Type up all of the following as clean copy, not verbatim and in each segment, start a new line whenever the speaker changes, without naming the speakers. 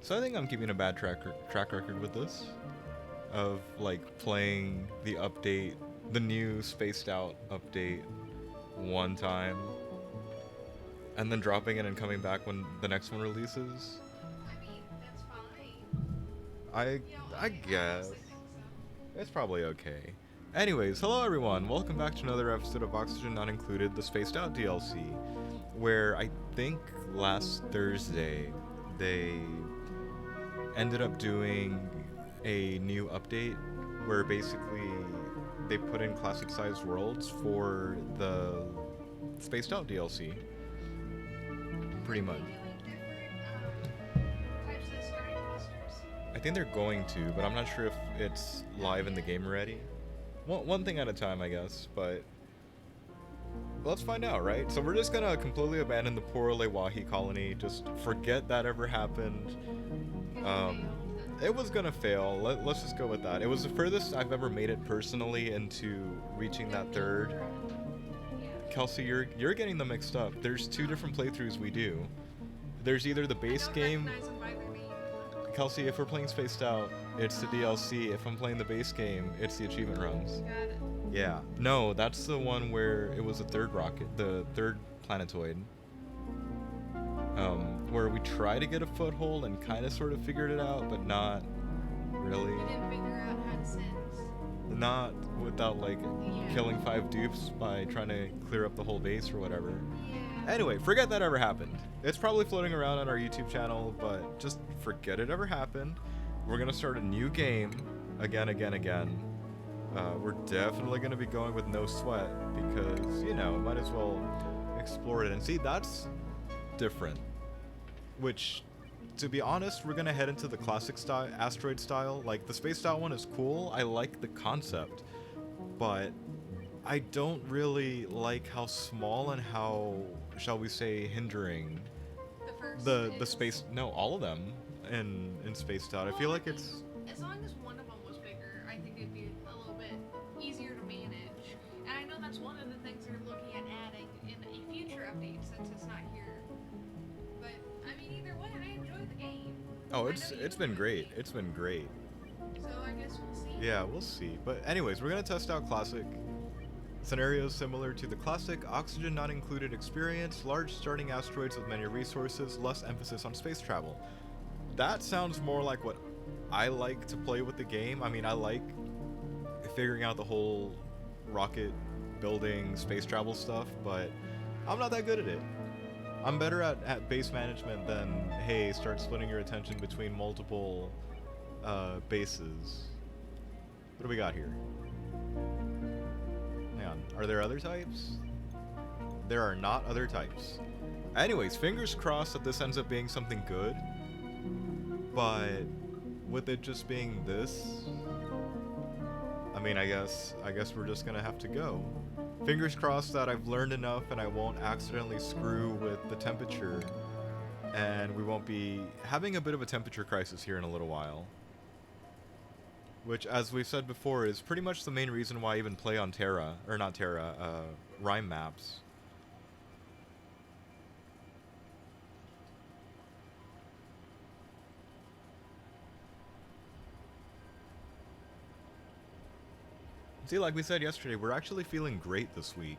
So I think I'm keeping a bad track record with this, of like playing the update, the new spaced out update one time, and then dropping it and coming back when the next one releases.
I mean, that's fine.
I
You know,
I
I
guess
honestly think so.
it's probably okay. Anyways, hello everyone. Welcome back to another episode of Oxygen Not Included, the Spaced Out DLC, where I think last Thursday they ended up doing a new update where basically they put in classic sized worlds for the Spaced Out DLC. Pretty
Aren't
much.
they doing different types of starting clusters?
I think they're going to, but I'm not sure if it's
Not
live in the
yet.
game already. One thing at a time, I guess, but let's find out, right? So we're just gonna completely abandon the poor Lewahi colony, just forget that ever happened.
Because it
Um,
failed.
it was gonna fail. Let's just go with that. It was the furthest I've ever made it personally into reaching that third.
Yeah.
Kelsey, you're getting them mixed up. There's two different playthroughs we do. There's either the
I
base
don't
game.
recognize them by their name.
Kelsey, if we're playing Spaced Out, it's the DLC. If I'm playing the base game, it's the achievement runs.
Got it.
Yeah. No, that's the one where it was the third rocket, the third planetoid. Where we try to get a foothold and kind of sort of figured it out, but not really.
You didn't figure out how to sense.
Not without like
Yeah.
killing 5 dupes by trying to clear up the whole base or whatever.
Yeah.
Anyway, forget that ever happened. It's probably floating around on our YouTube channel, but just forget it ever happened. We're gonna start a new game again. We're definitely gonna be going with no sweat because, you know, might as well explore it and see that's different. Which, to be honest, we're gonna head into the classic style, asteroid style. Like the space style one is cool. I like the concept, but I don't really like how small and how, shall we say, hindering
The first
the
is,
space. No, all of them in spaced out. I
well,
feel
I
like
mean,
it's
as long as one of them was bigger, I think it'd be a little bit easier to manage. And I know that's one of the things they're looking at adding in a future update since it's not here. But I mean, either way, I enjoyed the game.
oh,
I
it's
know you
it's been
enjoyed the
great.
game.
It's been great.
So I guess we'll see.
Yeah, we'll see. But anyways, we're gonna test out classic. Scenarios similar to the classic oxygen not included experience, large starting asteroids with many resources, less emphasis on space travel. That sounds more like what I like to play with the game. I mean, I like figuring out the whole rocket building, space travel stuff, but I'm not that good at it. I'm better at base management than, hey, start splitting your attention between multiple bases. What do we got here? Hang on. Are there other types? There are not other types. Anyways, fingers crossed that this ends up being something good. But with it just being this, I mean, I guess we're just gonna have to go. Fingers crossed that I've learned enough and I won't accidentally screw with the temperature, and we won't be having a bit of a temperature crisis here in a little while. Which, as we've said before, is pretty much the main reason why I even play on Terra, or not Terra, Rime maps. See, like we said yesterday, we're actually feeling great this week.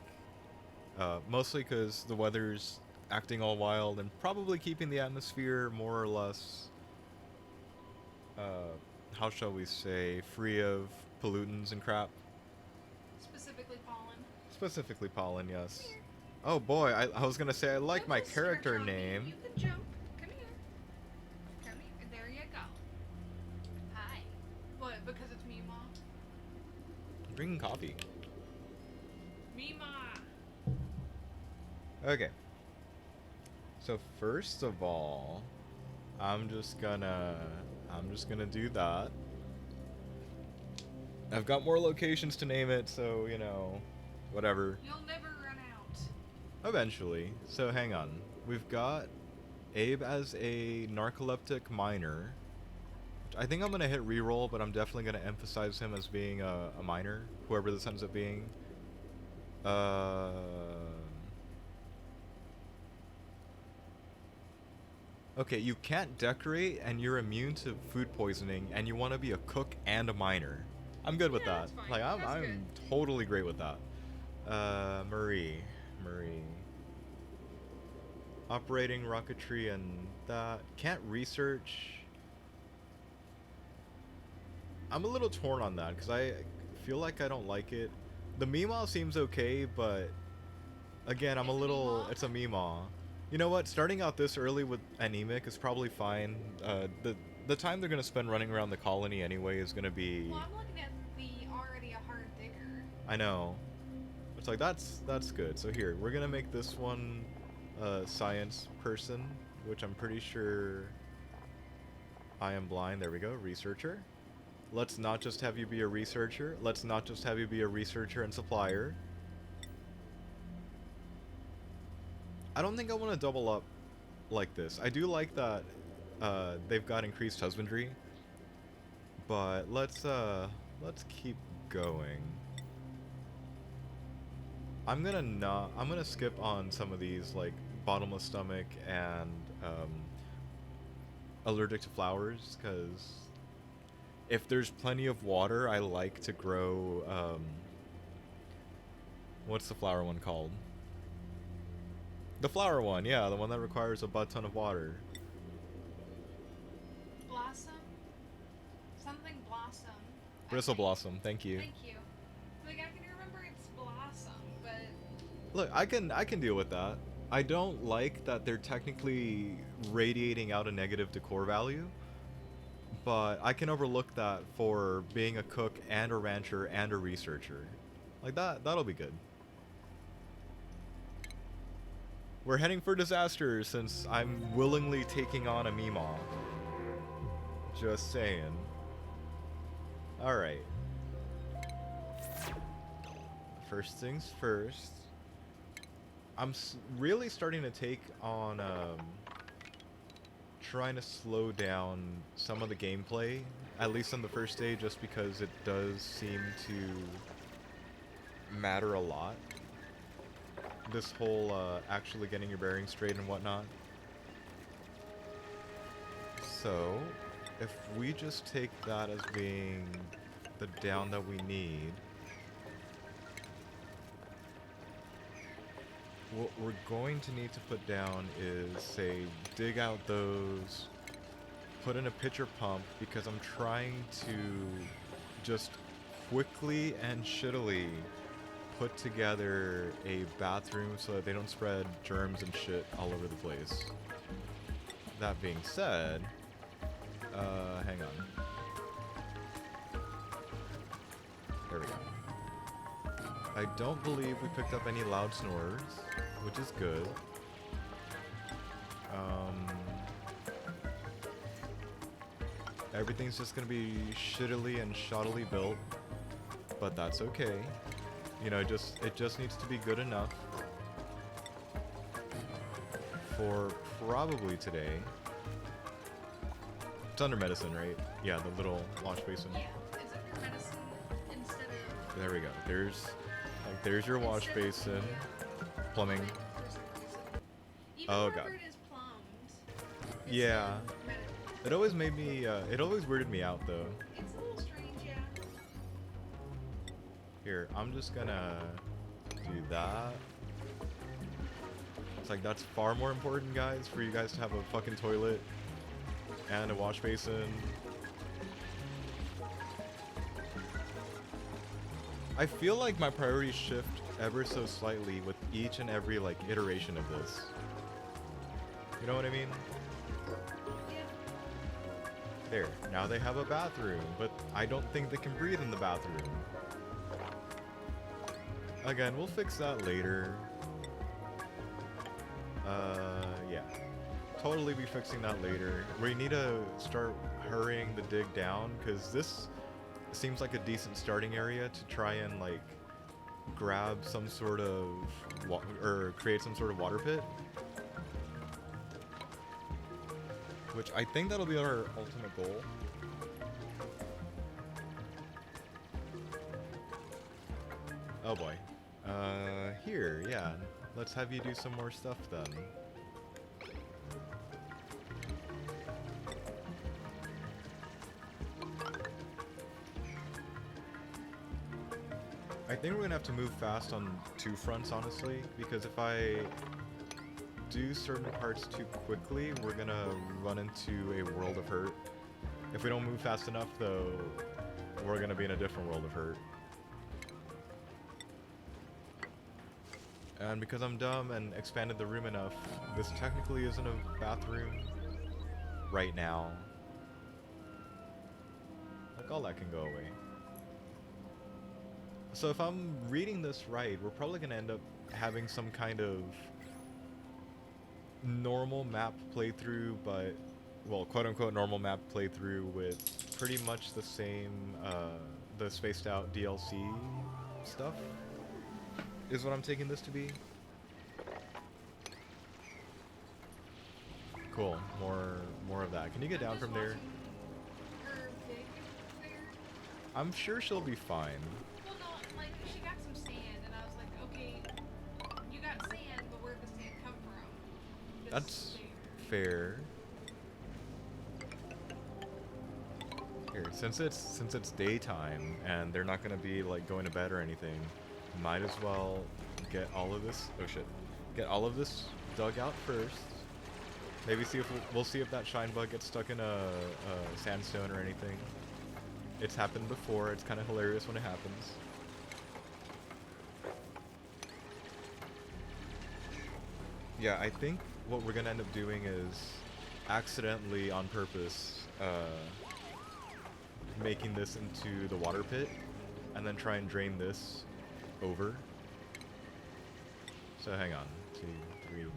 Mostly because the weather's acting all wild and probably keeping the atmosphere more or less, how shall we say, free of pollutants and crap.
Specifically pollen.
Specifically pollen,
Come
yes.
here.
Oh boy, I was gonna say I like
Don't
my
just start
character
jumping.
name.
You can jump. Come here. Come here. There you go. Hi. What? Because it's Mima?
Drinking coffee.
Mima!
Okay. So first of all, I'm just gonna do that. I've got more locations to name it, so you know, whatever.
You'll never run out.
Eventually. So hang on. We've got Abe as a narcoleptic miner. I think I'm gonna hit reroll, but I'm definitely gonna emphasize him as being a miner, whoever this ends up being. Uh, Okay, you can't decorate and you're immune to food poisoning and you want to be a cook and a miner. I'm good with
Yeah,
that.
that's fine.
Like
That's good.
I'm totally great with that. Marie. Operating rocketry and that. Can't research. I'm a little torn on that because I feel like I don't like it. The Meemaw seems okay, but again, I'm a
It's a
little.
Meemaw.
It's a Meemaw. You know what? Starting out this early with anemic is probably fine. The time they're gonna spend running around the colony anyway is gonna be.
Well, I'm looking at the already a hard digger.
I know. It's like that's good. So here we're gonna make this one a science person, which I'm pretty sure I am blind. There we go, researcher. Let's not just have you be a researcher. Let's not just have you be a researcher and supplier. I don't think I want to double up like this. I do like that they've got increased husbandry, but let's keep going. I'm gonna skip on some of these like bottomless stomach and allergic to flowers because if there's plenty of water, I like to grow what's the flower one called? The flower one, yeah, the one that requires a butt ton of water.
Blossom? Something blossom.
Bristle blossom, thank you.
Thank you. Like, I can remember it's blossom, but...
Look, I can deal with that. I don't like that they're technically radiating out a negative decor value, but I can overlook that for being a cook and a rancher and a researcher. Like that'll be good. We're heading for disaster since I'm willingly taking on a Meemaw. Just saying. Alright. First things first. I'm really starting to take on trying to slow down some of the gameplay, at least on the first day, just because it does seem to matter a lot. This whole actually getting your bearings straight and whatnot. So, if we just take that as being the down that we need, what we're going to need to put down is, say, dig out those, put in a pitcher pump, because I'm trying to just quickly and shittily put together a bathroom so that they don't spread germs and shit all over the place. That being said, hang on. There we go. I don't believe we picked up any loud snorers, which is good. Everything's just gonna be shittily and shoddily built, but that's okay. You know, it just needs to be good enough for probably today. It's under medicine, right? Yeah, the little wash basin.
Yeah, it's under medicine instead of...
There we go. There's your wash
instead of
basin. Plumbing.
for some reason. Even
Oh,
wherever
God.
it is plumbed, it's
Yeah.
in medicine.
It always made me, it always weirded me out, though.
It's a little strange, yeah.
Here, I'm just gonna do that. It's like, that's far more important, guys, for you guys to have a fucking toilet and a wash basin. I feel like my priorities shift ever so slightly with each and every, like, iteration of this. You know what I mean?
Yeah.
There, now they have a bathroom, but I don't think they can breathe in the bathroom. Again, we'll fix that later. Yeah. Totally be fixing that later. We need to start hurrying the dig down, because this seems like a decent starting area to try and, like, grab some sort of, or create some sort of water pit. Which I think that'll be our ultimate goal. Oh boy. Here, yeah. Let's have you do some more stuff then. I think we're gonna have to move fast on two fronts, honestly, because if I do certain parts too quickly, we're gonna run into a world of hurt. If we don't move fast enough, though, we're gonna be in a different world of hurt. And because I'm dumb and expanded the room enough, this technically isn't a bathroom right now. Like, all that can go away. So if I'm reading this right, we're probably gonna end up having some kind of normal map playthrough, but, well, quote-unquote normal map playthrough with pretty much the same, the spaced out DLC stuff, is what I'm taking this to be. Cool, more of that. Can you get down from there?
Her big there.
I'm sure she'll be fine.
Well, no, like she got some sand, and I was like, okay, you got sand, but where'd the sand come from?
That's
There.
fair. Here, since it's daytime and they're not gonna be like going to bed or anything, might as well get all of this. Oh shit! Get all of this dug out first. Maybe see if we'll see if that shine bug gets stuck in a sandstone or anything. It's happened before. It's kind of hilarious when it happens. Yeah, I think what we're gonna end up doing is accidentally, on purpose, making this into the water pit, and then try and drain this over. So hang on, 2, 3, 4.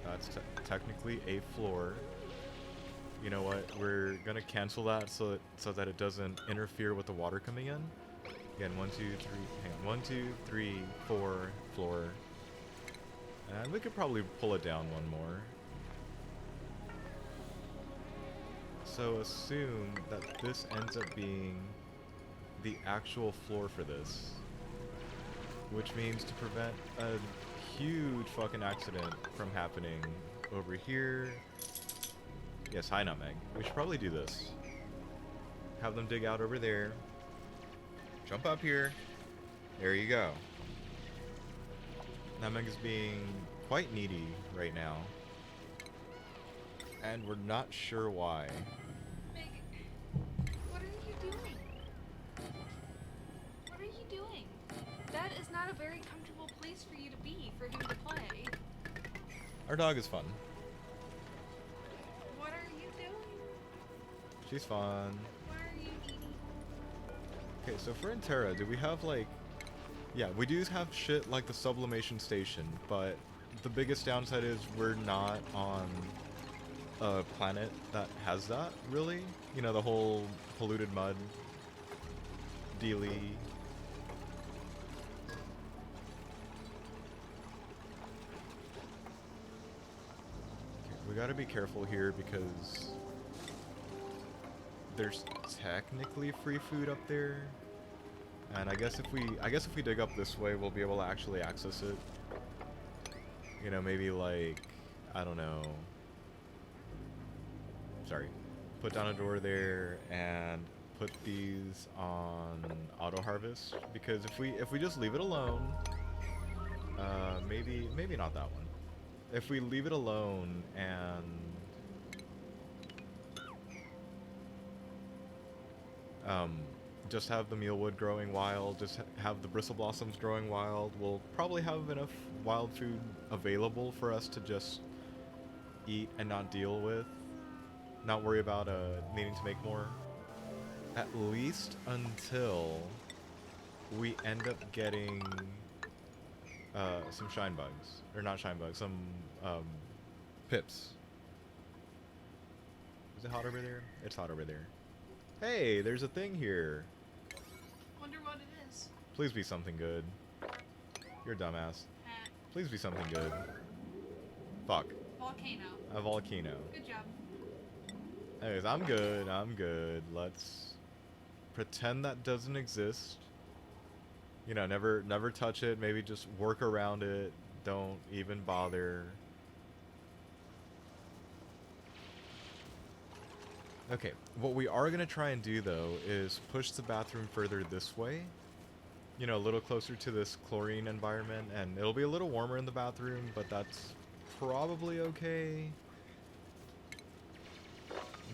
That's technically a floor. You know what? We're gonna cancel that so that it doesn't interfere with the water coming in. Again, 1, 2, 3. Hang on, 1, 2, 3, 4 floor, and we could probably pull it down one more. So assume that this ends up being the actual floor for this, which means to prevent a huge fucking accident from happening over here. Yes, hi Nutmeg. We should probably do this. Have them dig out over there. Jump up here. There you go. Nutmeg is being quite needy right now, and we're not sure why.
Meg, what are you doing? What are you doing? That is not a very comfortable place for you to be, for him to play.
Our dog is fun.
What are you doing?
She's fun.
Why are you eating?
Okay, so for Intera, do we have like... Yeah, we do have shit like the sublimation station, but the biggest downside is we're not on a planet that has that, really. You know, the whole polluted mud dealy. We gotta be careful here because there's technically free food up there, and I guess if we dig up this way, we'll be able to actually access it. You know, maybe like, I don't know. Sorry. Put down a door there and put these on auto harvest, because if we just leave it alone, maybe not that one. If we leave it alone and just have the mealwood growing wild, just have the bristle blossoms growing wild, we'll probably have enough wild food available for us to just eat and not deal with, not worry about needing to make more. At least until we end up getting some shine bugs, or not shine bugs, some pips. Is it hot over there? It's hot over there. Hey, there's a thing here.
Wonder what it is.
Please be something good. You're a dumbass. Please be something good. Fuck.
Volcano.
A volcano.
Good job.
Anyways, I'm good. Let's pretend that doesn't exist. You know, never touch it, maybe just work around it. Don't even bother. Okay, what we are going to try and do, though, is push the bathroom further this way. you know, a little closer to this chlorine environment, and it'll be a little warmer in the bathroom, but that's probably okay.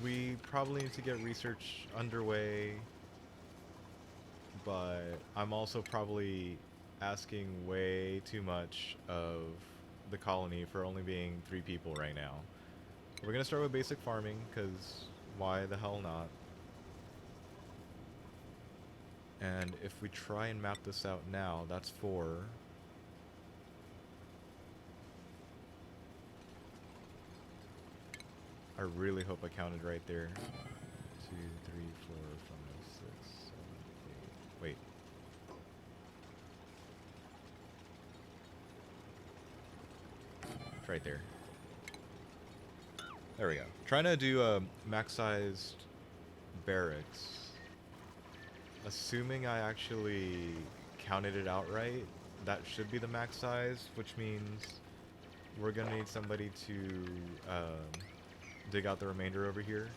We probably need to get research underway, but I'm also probably asking way too much of the colony for only being 3 people right now. We're gonna start with basic farming, because why the hell not? And if we try and map this out now, that's 4. I really hope I counted right there. 2, 3, 4, 5, 6, 7, 8. Wait. It's right there. There we go. Trying to do a max-sized barracks. Assuming I actually counted it out right, that should be the max size, which means we're gonna need somebody to dig out the remainder over here.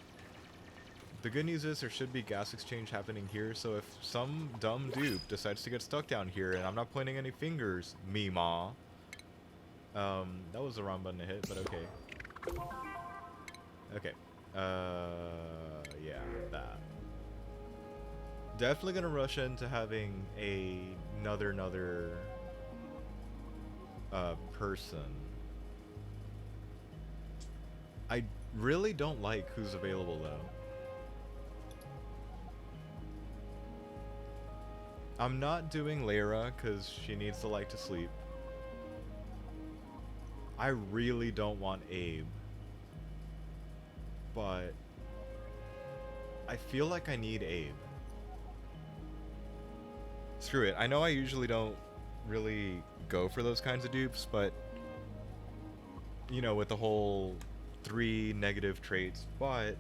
The good news is there should be gas exchange happening here, so if some dumb dupe decides to get stuck down here, and I'm not pointing any fingers, Meemaw. That was the wrong button to hit, but okay. Okay. Yeah, that. Definitely gonna rush into having another person. I really don't like who's available though. I'm not doing Lyra because she needs the light to sleep. I really don't want Abe, but I feel like I need Abe. Screw it. I know I usually don't really go for those kinds of dupes, but you know, with the whole 3 negative traits, but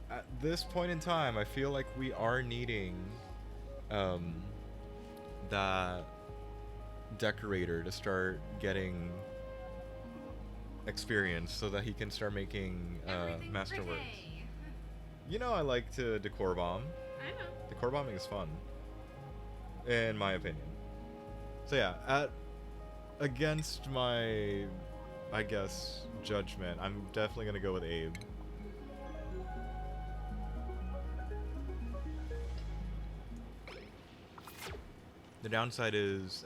at this point in time, I feel like we are needing that decorator to start getting experience so that he can start making masterworks. You know, I like to decor bomb.
I know.
Decor bombing is fun, in my opinion. So yeah, against my, I guess, judgment, I'm definitely gonna go with Abe. The downside is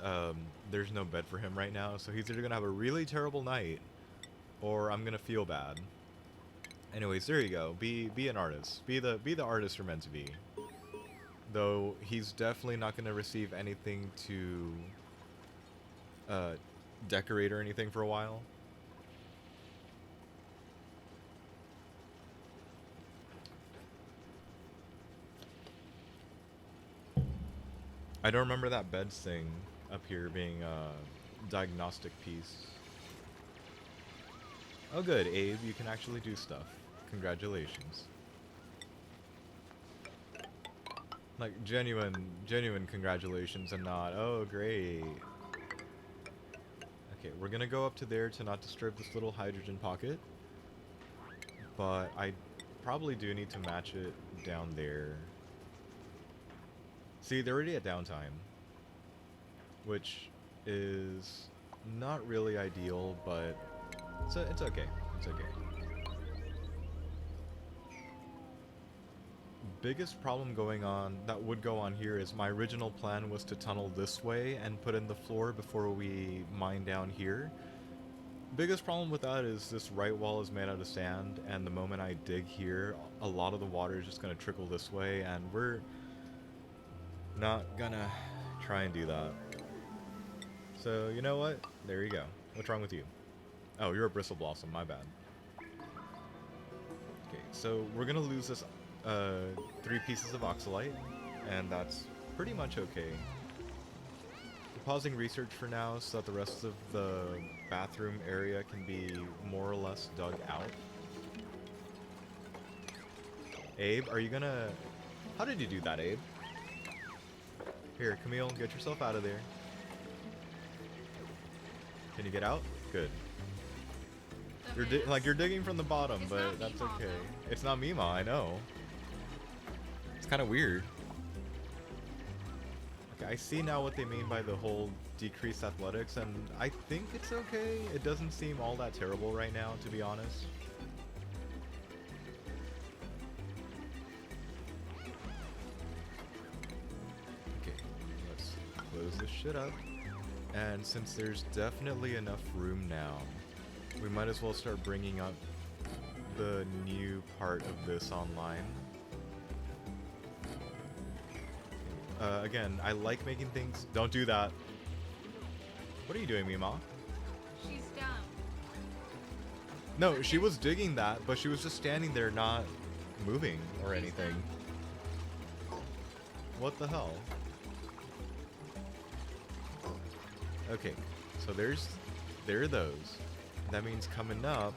there's no bed for him right now, so he's either gonna have a really terrible night, or I'm gonna feel bad. Anyways, there you go. Be an artist. Be the artist you're meant to be. Though he's definitely not gonna receive anything to decorate or anything for a while. I don't remember that beds thing up here being a diagnostic piece. Oh good, Abe, you can actually do stuff. Congratulations. Like, genuine congratulations and not, oh great. Okay, we're gonna go up to there to not disturb this little hydrogen pocket. But I probably do need to match it down there. See, they're already at downtime, which is not really ideal, but it's okay. It's okay. Biggest problem that would go on here is my original plan was to tunnel this way and put in the floor before we mine down here. Biggest problem with that is this right wall is made out of sand, and the moment I dig here, a lot of the water is just going to trickle this way, and we're not gonna try and do that. So, you know what? There you go. What's wrong with you? Oh, you're a bristle blossom, my bad. Okay, so we're gonna lose this 3 pieces of oxalite, and that's pretty much okay. We're pausing research for now so that the rest of the bathroom area can be more or less dug out. Abe, are you gonna... How did you do that, Abe? Here, Camille, get yourself out of there. Can you get out? Good. You're digging from the bottom,
It's
but
not
that's
Meemaw,
okay.
though.
It's not Mima, I know. It's kind of weird. Okay, I see now what they mean by the whole decreased athletics, and I think it's okay. It doesn't seem all that terrible right now, to be honest. Okay, let's close this shit up. And since there's definitely enough room now, we might as well start bringing up the new part of this online. Again, I like making things... Don't do that. What are you doing, Mima?
She's dumb.
No, she was digging that, but she was just standing there not moving or
She's
anything.
dumb.
What the hell? Okay, so there are those. That means coming up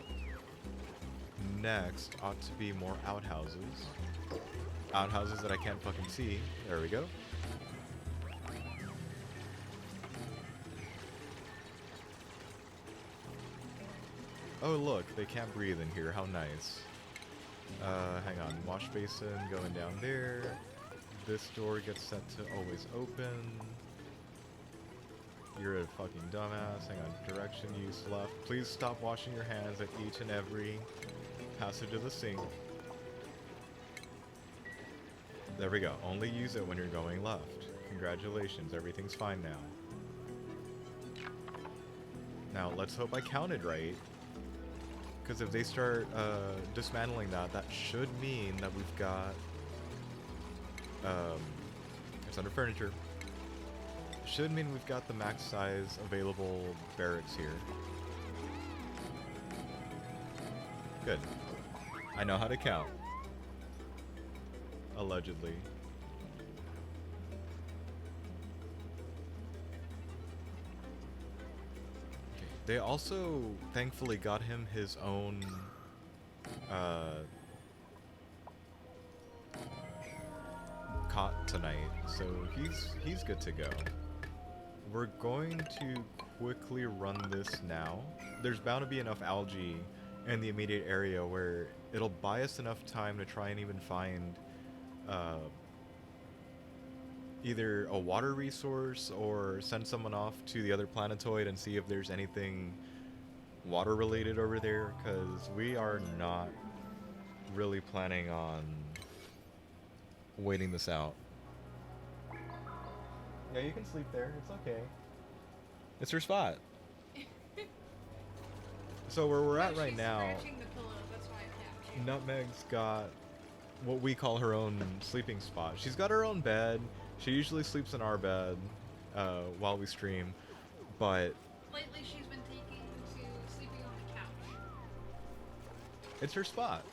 next ought to be more outhouses. Outhouses that I can't fucking see. There we go. Oh look, they can't breathe in here. How nice. Hang on. Wash basin going down there. This door gets set to always open. You're a fucking dumbass. Hang on. Direction use left. Please stop washing your hands at each and every passage of the sink. There we go. Only use it when you're going left. Congratulations. Everything's fine now. Now, let's hope I counted right. Because if they start dismantling that, that should mean that we've got... it's under furniture. Should mean we've got the max size available barracks here. Good. I know how to count. Allegedly. Okay. They also thankfully got him his own cot tonight, so he's good to go. We're going to quickly run this now. There's bound to be enough algae in the immediate area where it'll buy us enough time to try and even find either a water resource or send someone off to the other planetoid and see if there's anything water related over there, because we are not really planning on waiting this out. Yeah, you can sleep there. It's okay. It's her spot. So where we're at right now,
Scratching the pillow, that's why I tapped you.
Nutmeg's got what we call her own sleeping spot. She's got her own bed. She usually sleeps in our bed while we stream, but
Lately she's been taking to sleeping on the couch.
it's her spot.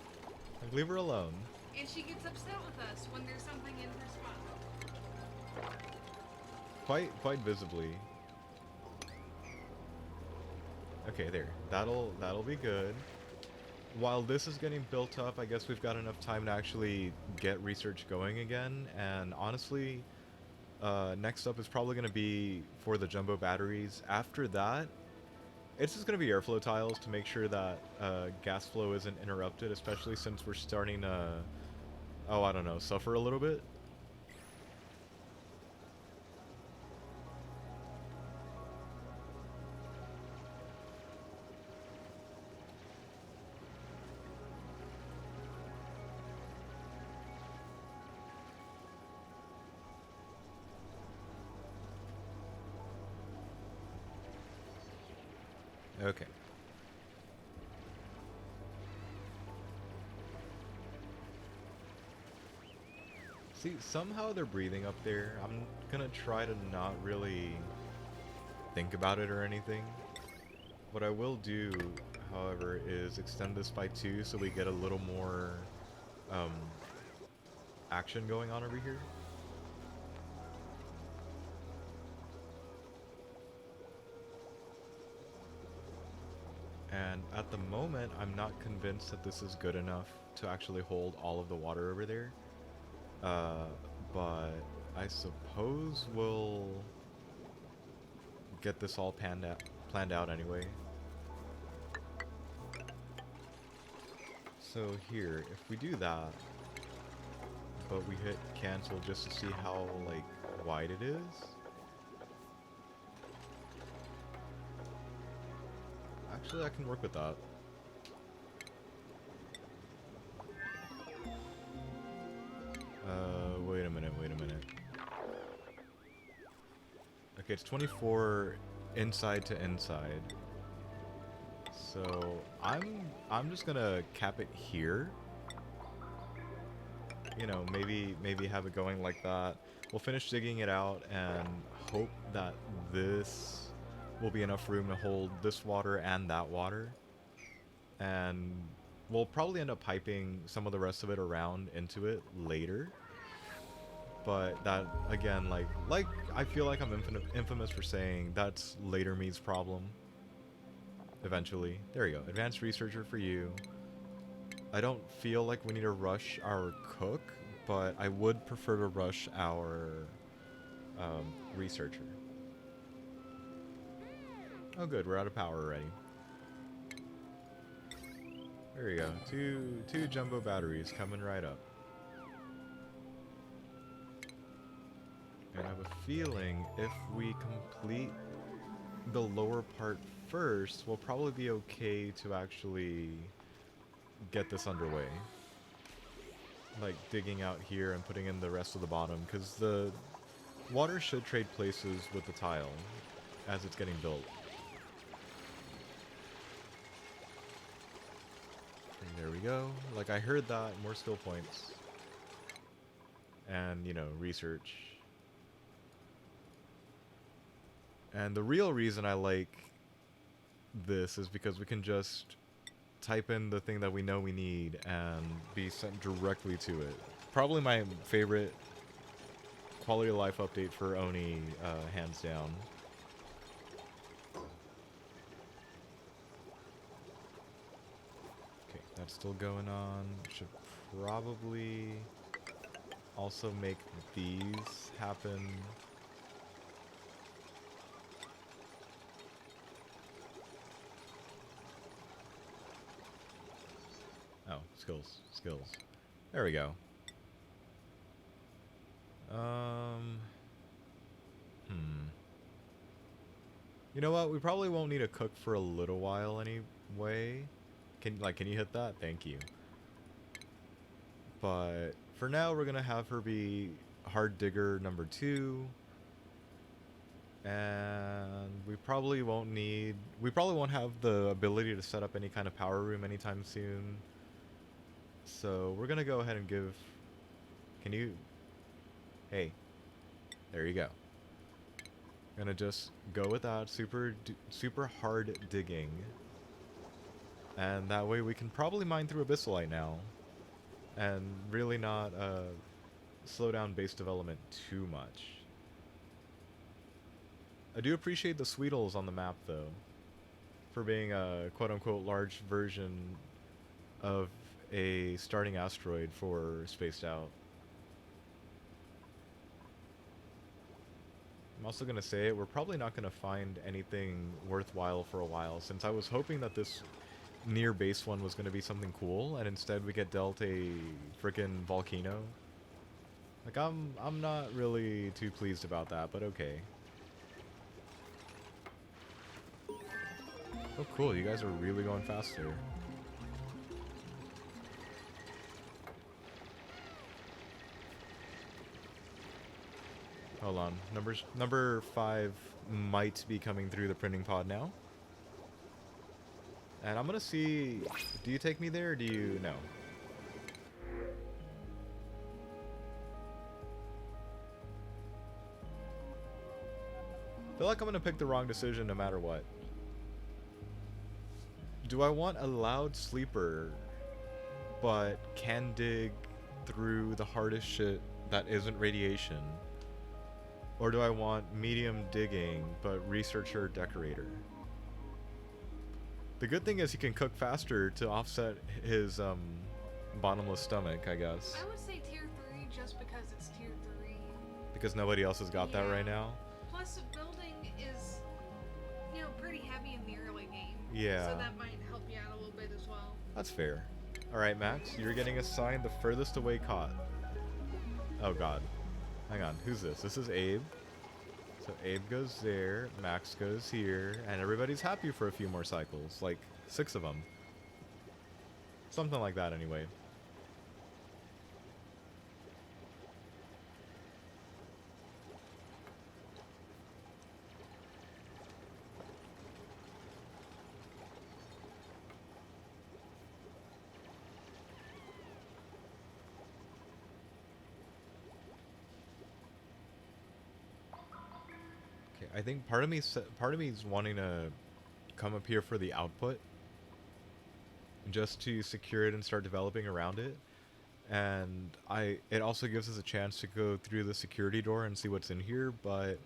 Like, leave her alone.
And she gets upset with us when there's something in her spot.
Quite visibly. Okay, there. That'll be good. While this is getting built up, I guess we've got enough time to actually get research going again. And honestly, next up is probably going to be for the jumbo batteries. After that, it's just going to be airflow tiles to make sure that gas flow isn't interrupted, especially since we're starting to, oh, I don't know, suffer a little bit. Okay. See, somehow they're breathing up there. I'm gonna try to not really think about it or anything. What I will do, however, is extend this by 2 so we get a little more action going on over here. And at the moment, I'm not convinced that this is good enough to actually hold all of the water over there. But I suppose we'll get this all planned out anyway. So here, if we do that, but we hit cancel just to see how, like, wide it is. Actually, I can work with that. Wait a minute, wait a minute. Okay, it's 24 inside to inside. So I'm just gonna cap it here. You know, maybe have it going like that. We'll finish digging it out and hope that this will be enough room to hold this water and that water. And we'll probably end up piping some of the rest of it around into it later. But that, again, like I feel like I'm infamous for saying that's later me's problem. Eventually. There you go. Advanced researcher for you. I don't feel like we need to rush our cook, but I would prefer to rush our researcher. Oh good, we're out of power already. There you go. Two jumbo batteries coming right up. And I have a feeling if we complete the lower part first, we'll probably be okay to actually get this underway. Like digging out here and putting in the rest of the bottom, because the water should trade places with the tile as it's getting built. And there we go. Like I heard that, more skill points. And, you know, research. And the real reason I like this is because we can just type in the thing that we know we need and be sent directly to it. Probably my favorite quality of life update for ONI, hands down. Okay, that's still going on. Should probably also make these happen. Oh, skills. There we go. You know what? We probably won't need a cook for a little while anyway. Can you hit that? Thank you. But for now, we're gonna have her be hard digger number 2. And we probably won't have the ability to set up any kind of power room anytime soon. So we're gonna go ahead and give, hey, there you go. Gonna just go with that super hard digging. And that way we can probably mine through Abyssalite now. And really not slow down base development too much. I do appreciate the Sweetles on the map though. For being a quote-unquote large version of a starting asteroid for Spaced Out. I'm also going to say we're probably not going to find anything worthwhile for a while, since I was hoping that this near base one was going to be something cool, and instead we get dealt a frickin' volcano. Like, I'm not really too pleased about that, but okay. Oh cool, you guys are really going faster. Hold on. Number 5 might be coming through the printing pod now. And I'm gonna see... Do you take me there or do you... No. I feel like I'm gonna pick the wrong decision no matter what. Do I want a loud sleeper but can dig through the hardest shit that isn't radiation? Or do I want medium digging, but researcher decorator? The good thing is he can cook faster to offset his bottomless stomach, I guess.
I would say tier 3 just because it's tier 3.
Because nobody else has got that right now?
Plus, building is, you know, pretty heavy in the early game.
Yeah.
So that might help you out a little bit as well.
That's fair. Alright, Max, you're getting assigned the furthest away cot. Oh god. Hang on, who's this? This is Abe. So Abe goes there, Max goes here, and everybody's happy for a few more cycles. Like, 6 of them. Something like that, anyway. Okay, I think part of me is wanting to come up here for the output, just to secure it and start developing around it. And it also gives us a chance to go through the security door and see what's in here, but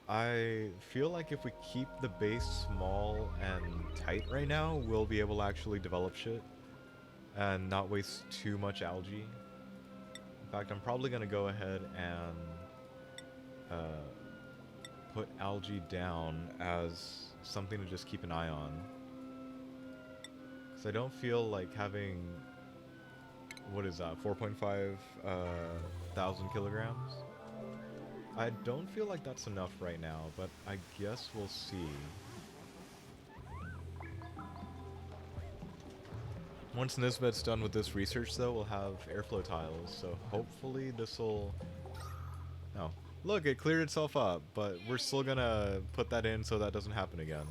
I feel like if we keep the base small and tight right now, we'll be able to actually develop shit and not waste too much algae. In fact, I'm probably going to go ahead and put algae down as something to just keep an eye on. Because I don't feel like having, what is that, 4.5 thousand kilograms? I don't feel like that's enough right now, but I guess we'll see. Once Nisbet's done with this research, though, we'll have airflow tiles, so hopefully this'll... Oh, look, it cleared itself up, but we're still gonna put that in so that doesn't happen again.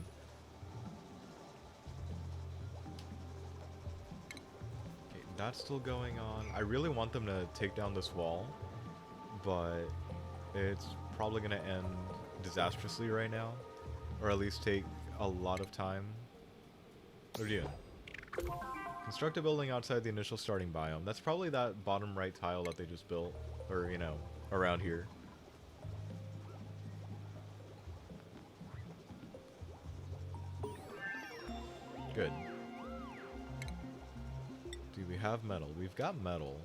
Okay, that's still going on. I really want them to take down this wall, but it's probably gonna end disastrously right now, or at least take a lot of time. What are you doing? Construct a building outside the initial starting biome. That's probably that bottom right tile that they just built, or, you know, around here. Good. Do we have metal? We've got metal.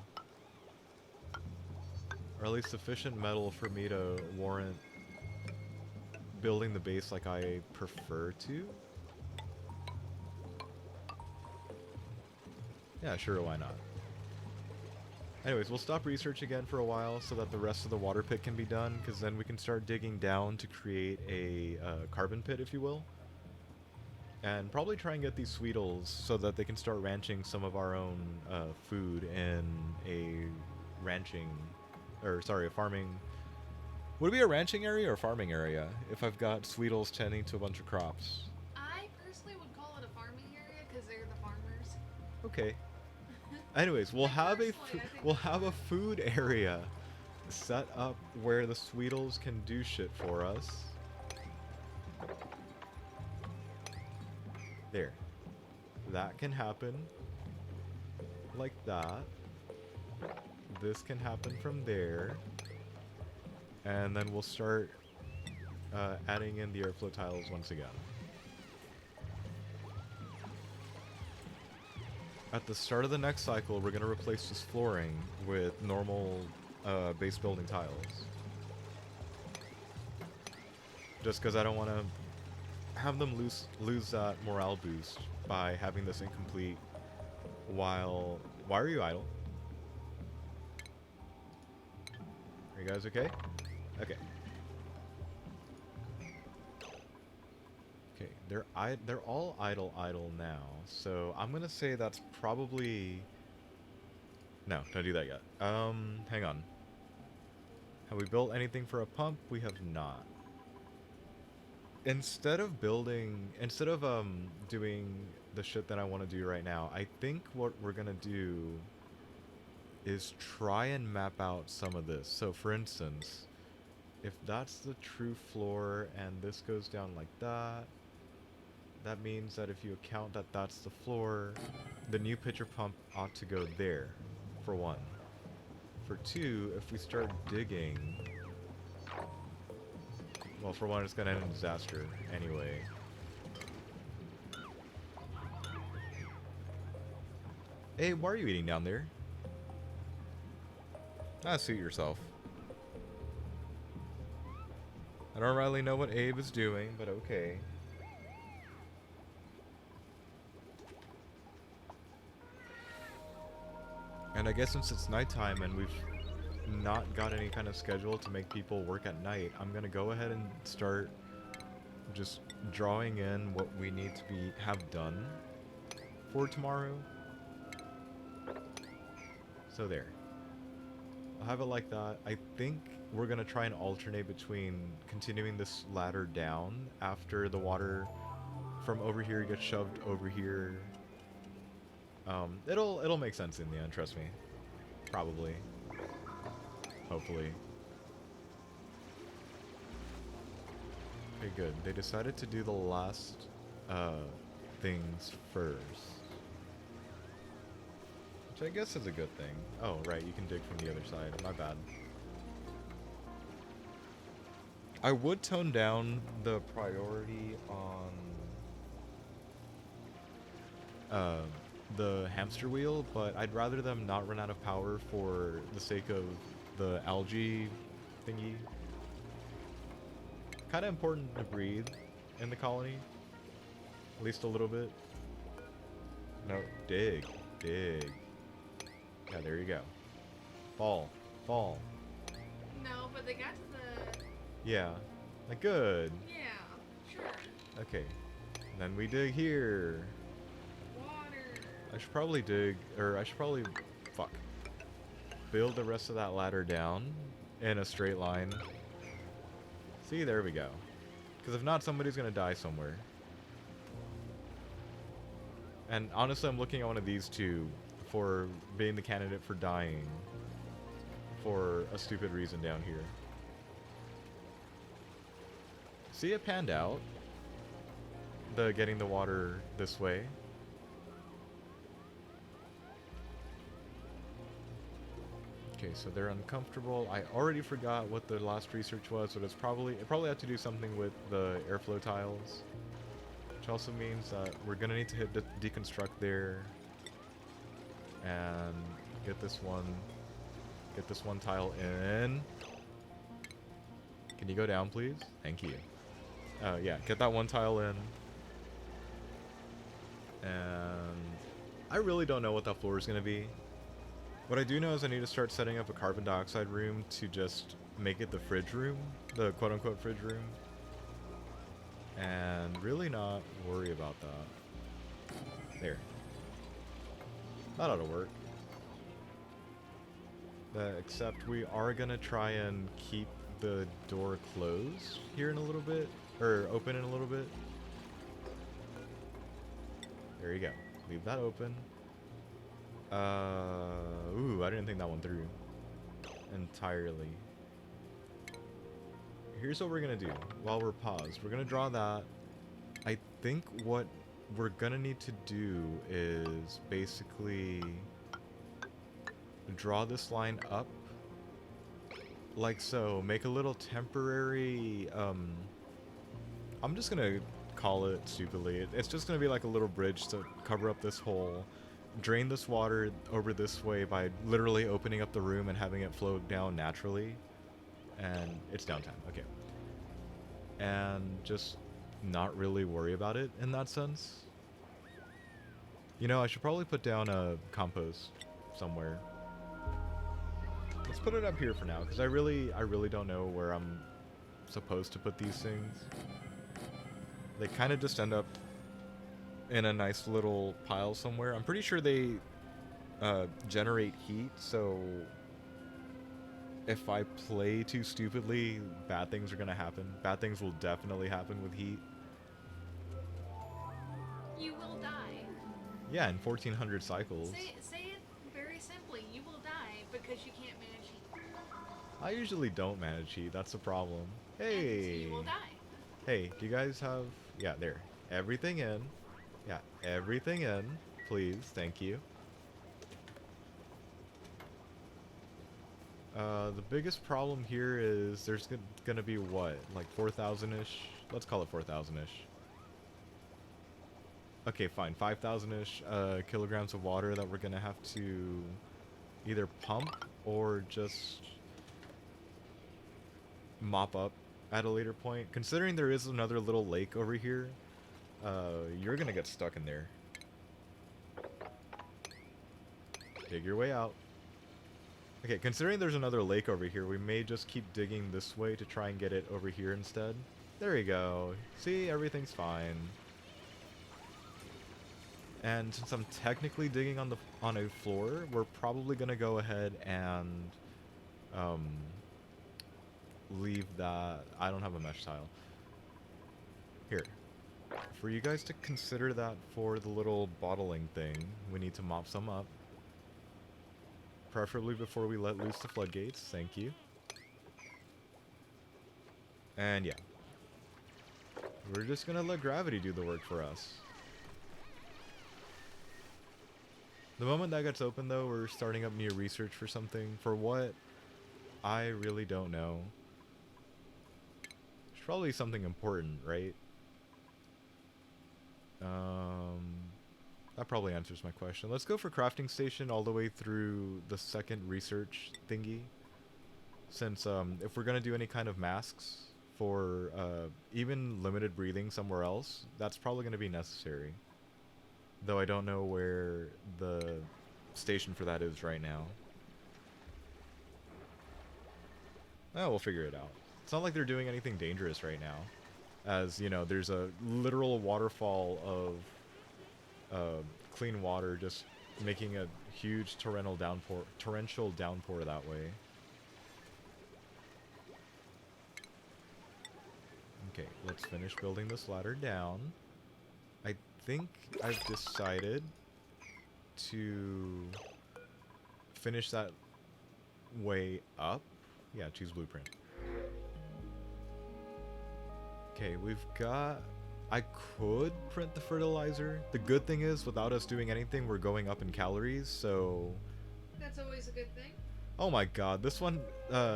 Or at least sufficient metal for me to warrant building the base like I prefer to. Yeah, sure, why not? Anyways, we'll stop research again for a while so that the rest of the water pit can be done, because then we can start digging down to create a carbon pit, if you will. And probably try and get these Sweetles so that they can start ranching some of our own food in a farming... Would it be a ranching area or farming area if I've got Sweetles tending to a bunch of crops?
I personally would call it a farming area because they're the farmers.
Okay. Anyways, we'll have a food area set up where the Sweetles can do shit for us. There. That can happen like that. This can happen from there. And then we'll start adding in the airflow tiles once again. At the start of the next cycle, we're going to replace this flooring with normal base building tiles. Just because I don't want to have them lose that morale boost by having this incomplete while... Why are you idle? Are you guys okay? Okay. Okay, they're all idle now, so I'm gonna say that's probably... No, don't do that yet. Hang on. Have we built anything for a pump? We have not. Instead of doing the shit that I want to do right now, I think what we're gonna do is try and map out some of this. So for instance, if that's the true floor and this goes down like that, that means that if you account that that's the floor, the new pitcher pump ought to go there, for one. For two, if we start digging... Well, for one, it's gonna end in disaster anyway. Hey, why are you eating down there? Ah, suit yourself. I don't really know what Abe is doing, but okay. And I guess since it's nighttime and we've not got any kind of schedule to make people work at night, I'm gonna go ahead and start just drawing in what we need to have done for tomorrow. So there. I'll have it like that. I think we're gonna try and alternate between continuing this ladder down after the water from over here gets shoved over here. It'll make sense in the end, trust me. Probably. Hopefully. Okay, good. They decided to do the last things first. Which I guess is a good thing. Oh, right, you can dig from the other side. My bad. I would tone down the priority on the hamster wheel, but I'd rather them not run out of power for the sake of the algae thingy. Kind of important to breathe in the colony. At least a little bit. No, dig. Dig. Yeah, there you go. Fall. Fall.
No, but they got to the...
Yeah. Like, good.
Yeah, sure.
Okay. And then we dig here.
Water.
I should probably dig, or I should probably, fuck. Build the rest of that ladder down in a straight line. See, there we go. Because if not, somebody's gonna die somewhere. And honestly, I'm looking at one of these two for being the candidate for dying for a stupid reason down here. See, it panned out. The getting the water this way. Okay, so they're uncomfortable. I already forgot what the last research was, but it probably had to do something with the airflow tiles. Which also means that we're gonna need to hit deconstruct there and get this one tile in. Can you go down, please? Thank you. Yeah, get that one tile in. And I really don't know what that floor is gonna be. What I do know is I need to start setting up a carbon dioxide room to just make it the fridge room, the quote-unquote fridge room. And really not worry about that. There. That ought to work. Except we are gonna try and keep the door closed here in a little bit, or open in a little bit. There you go. Leave that open. Ooh, I didn't think that one through entirely. Here's what we're gonna do while we're paused. We're gonna draw that. I think what we're gonna need to do is basically draw this line up like so. Make a little temporary, I'm just gonna call it stupidly. It's just gonna be like a little bridge to cover up this hole. Drain this water over this way by literally opening up the room and having it flow down naturally. And it's downtime, okay. And just not really worry about it in that sense. You know, I should probably put down a compost somewhere. Let's put it up here for now, because I really don't know where I'm supposed to put these things. They kind of just end up in a nice little pile somewhere. I'm pretty sure they generate heat, so if I play too stupidly, bad things are gonna happen. Bad things will definitely happen with heat.
You will die.
Yeah, in 1400 cycles.
Say it very simply. You will die because you can't manage heat.
I usually don't manage heat, that's the problem.
And
Hey!
so you will die.
Hey, do you guys have... Yeah, there. Everything in. Yeah, everything in. Please, thank you. The biggest problem here is there's gonna be what? Like 4,000-ish? Let's call it 4,000-ish. Okay, fine. 5,000-ish kilograms of water that we're gonna have to either pump or just mop up at a later point. Considering there is another little lake over here, you're gonna get stuck in there. Dig your way out. Okay, considering there's another lake over here, we may just keep digging this way to try and get it over here instead. There we go. See, everything's fine. And since I'm technically digging on a floor, we're probably gonna go ahead and um, leave that. I don't have a mesh tile. Here, for you guys to consider that for the little bottling thing, we need to mop some up. Preferably before we let loose the floodgates. Thank you. And yeah, we're just gonna let gravity do the work for us. The moment that gets open, though, we're starting up new research for something. For what? I really don't know. It's probably something important, right? That probably answers my question. Let's go for crafting station all the way through the second research thingy. Since if we're gonna do any kind of masks for even limited breathing somewhere else, that's probably gonna be necessary. Though I don't know where the station for that is right now. Oh, we'll figure it out. It's not like they're doing anything dangerous right now. As, you know, there's a literal waterfall of clean water just making a huge torrential downpour that way. Okay, let's finish building this ladder down. I think I've decided to finish that way up. Yeah, choose blueprint. Okay, we've got... I could print the fertilizer. The good thing is, without us doing anything, we're going up in calories, so...
That's always a good thing.
Oh my god, this one,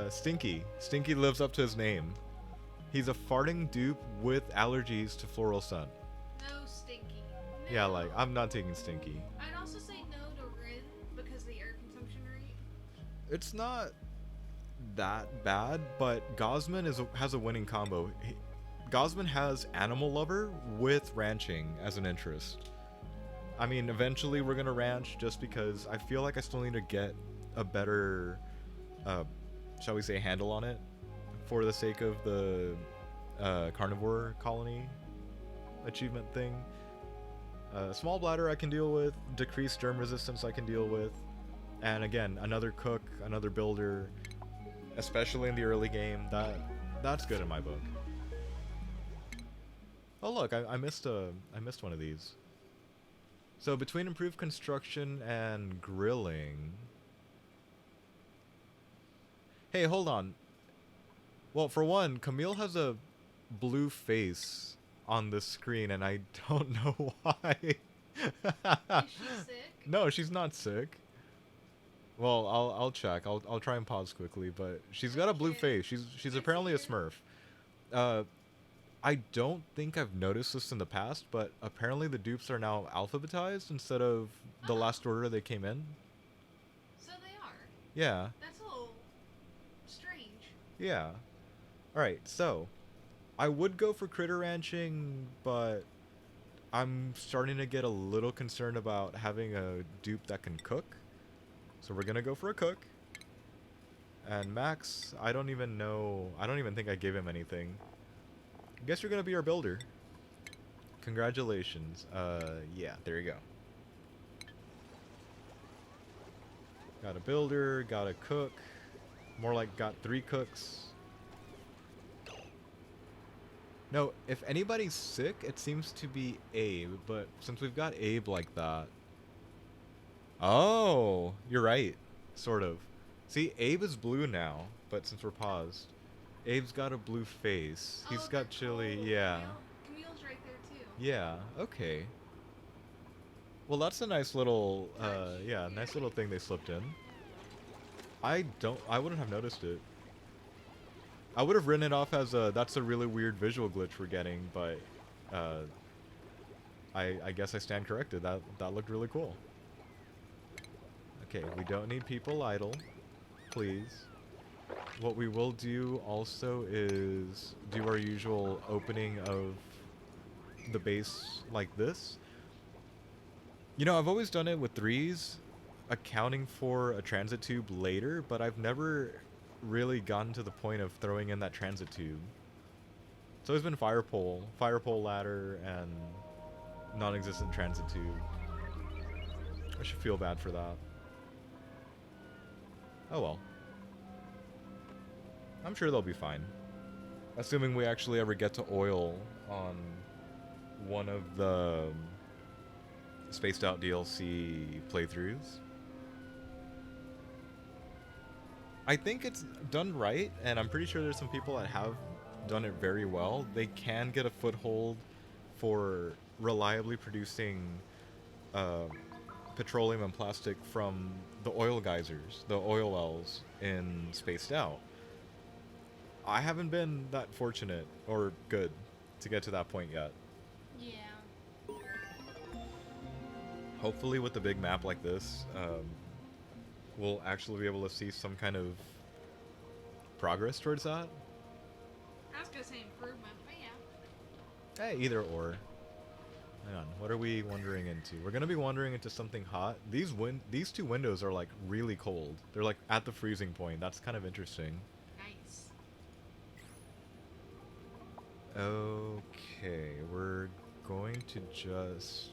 Stinky. Stinky lives up to his name. He's a farting dupe with allergies to floral sun.
No, Stinky. No.
Yeah, like, I'm not taking Stinky.
I'd also say no to Rin because of the air consumption rate.
It's not that bad, but Gosman has a winning combo. Gosman has Animal Lover with ranching as an interest. I mean, eventually we're gonna ranch just because I feel like I still need to get a better, shall we say, handle on it for the sake of the carnivore colony achievement thing. Small bladder I can deal with, decreased germ resistance I can deal with, and again, another cook, another builder, especially in the early game, that's good in my book. Oh look, I missed one of these. So between improved construction and grilling... Hey, hold on. Well, for one, Camille has a blue face on the screen, and I don't know why.
Is she sick?
No, she's not sick. Well, I'll check. I'll try and pause quickly, but she's got a blue face. She's apparently a Smurf. I don't think I've noticed this in the past, but apparently the dupes are now alphabetized instead of the last order they came in.
So they are.
Yeah.
That's a little strange.
Yeah. Alright, so I would go for critter ranching, but I'm starting to get a little concerned about having a dupe that can cook. So we're gonna go for a cook. And Max, I don't even think I gave him anything. I guess you're gonna be our builder. Congratulations. Yeah, there you go. Got a builder, got a cook. More like got 3 cooks. No, if anybody's sick, it seems to be Abe, but since we've got Abe like that... Oh, you're right. Sort of. See, Abe is blue now, but since we're paused... Abe's got a blue face. He's got chili,
cool.
yeah.
Camille's right there too.
Yeah, okay. Well, that's a nice little, yeah, nice little thing they slipped in. I wouldn't have noticed it. I would have written it off as that's a really weird visual glitch we're getting, but, I guess I stand corrected. That looked really cool. Okay, we don't need people idle, please. What we will do also is do our usual opening of the base like this. You know, I've always done it with 3s, accounting for a transit tube later, but I've never really gotten to the point of throwing in that transit tube. It's always been fire pole ladder, and non-existent transit tube. I should feel bad for that. Oh well. I'm sure they'll be fine. Assuming we actually ever get to oil on one of the Spaced Out DLC playthroughs. I think it's done right, and I'm pretty sure there's some people that have done it very well. They can get a foothold for reliably producing petroleum and plastic from the oil geysers, the oil wells in Spaced Out. I haven't been that fortunate or good to get to that point yet.
Yeah.
Hopefully with a big map like this, we'll actually be able to see some kind of progress towards that.
I was gonna say improvement, but yeah.
Hey, either or. Hang on, what are we wandering into? We're gonna be wandering into something hot. These two windows are like really cold. They're like at the freezing point. That's kind of interesting.
Nice.
Okay, we're going to just...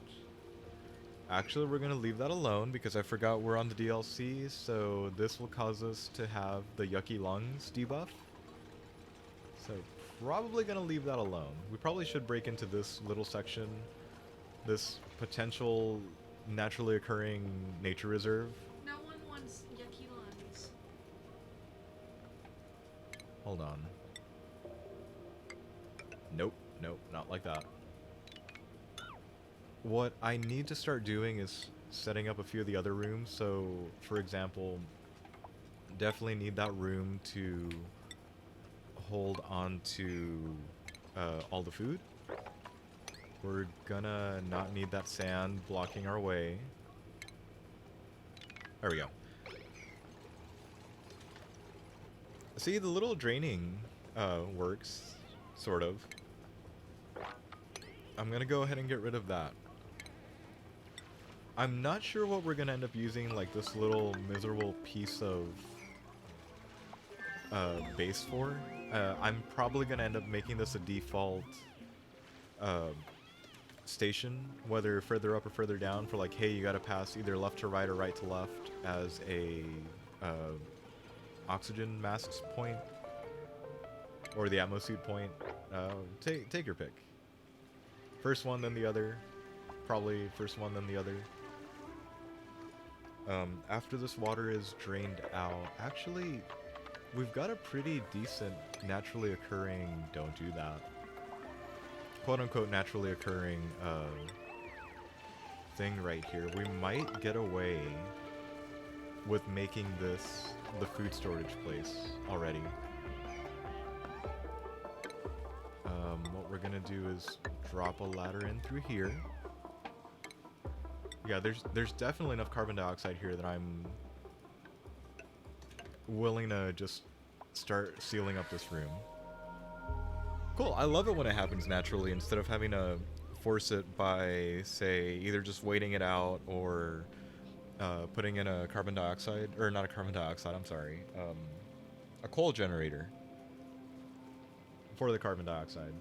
Actually, we're going to leave that alone because I forgot we're on the DLC, so this will cause us to have the yucky lungs debuff. So probably going to leave that alone. We probably should break into this little section, this potential naturally occurring nature reserve.
No one wants yucky lungs.
Hold on. Nope, nope, not like that. What I need to start doing is setting up a few of the other rooms. So, for example, definitely need that room to hold on to all the food. We're gonna not need that sand blocking our way. There we go. See, the little draining works, sort of. I'm gonna go ahead and get rid of that. I'm not sure what we're gonna end up using, like, this little miserable piece of base for. I'm probably gonna end up making this a default station, whether further up or further down, for like, hey, you gotta pass either left to right or right to left as a oxygen masks point, or the atmosuit point. Take your pick. First one, then the other. Probably first one, then the other. After this water is drained out, actually, we've got a pretty decent naturally occurring, don't do that, quote-unquote naturally occurring thing right here. We might get away with making this the food storage place already. What we're gonna do is drop a ladder in through here. Yeah, there's definitely enough carbon dioxide here that I'm willing to just start sealing up this room. Cool, I love it when it happens naturally instead of having to force it by, say, either just waiting it out or putting in a carbon dioxide, or not a carbon dioxide, I'm sorry, a coal generator for the carbon dioxide.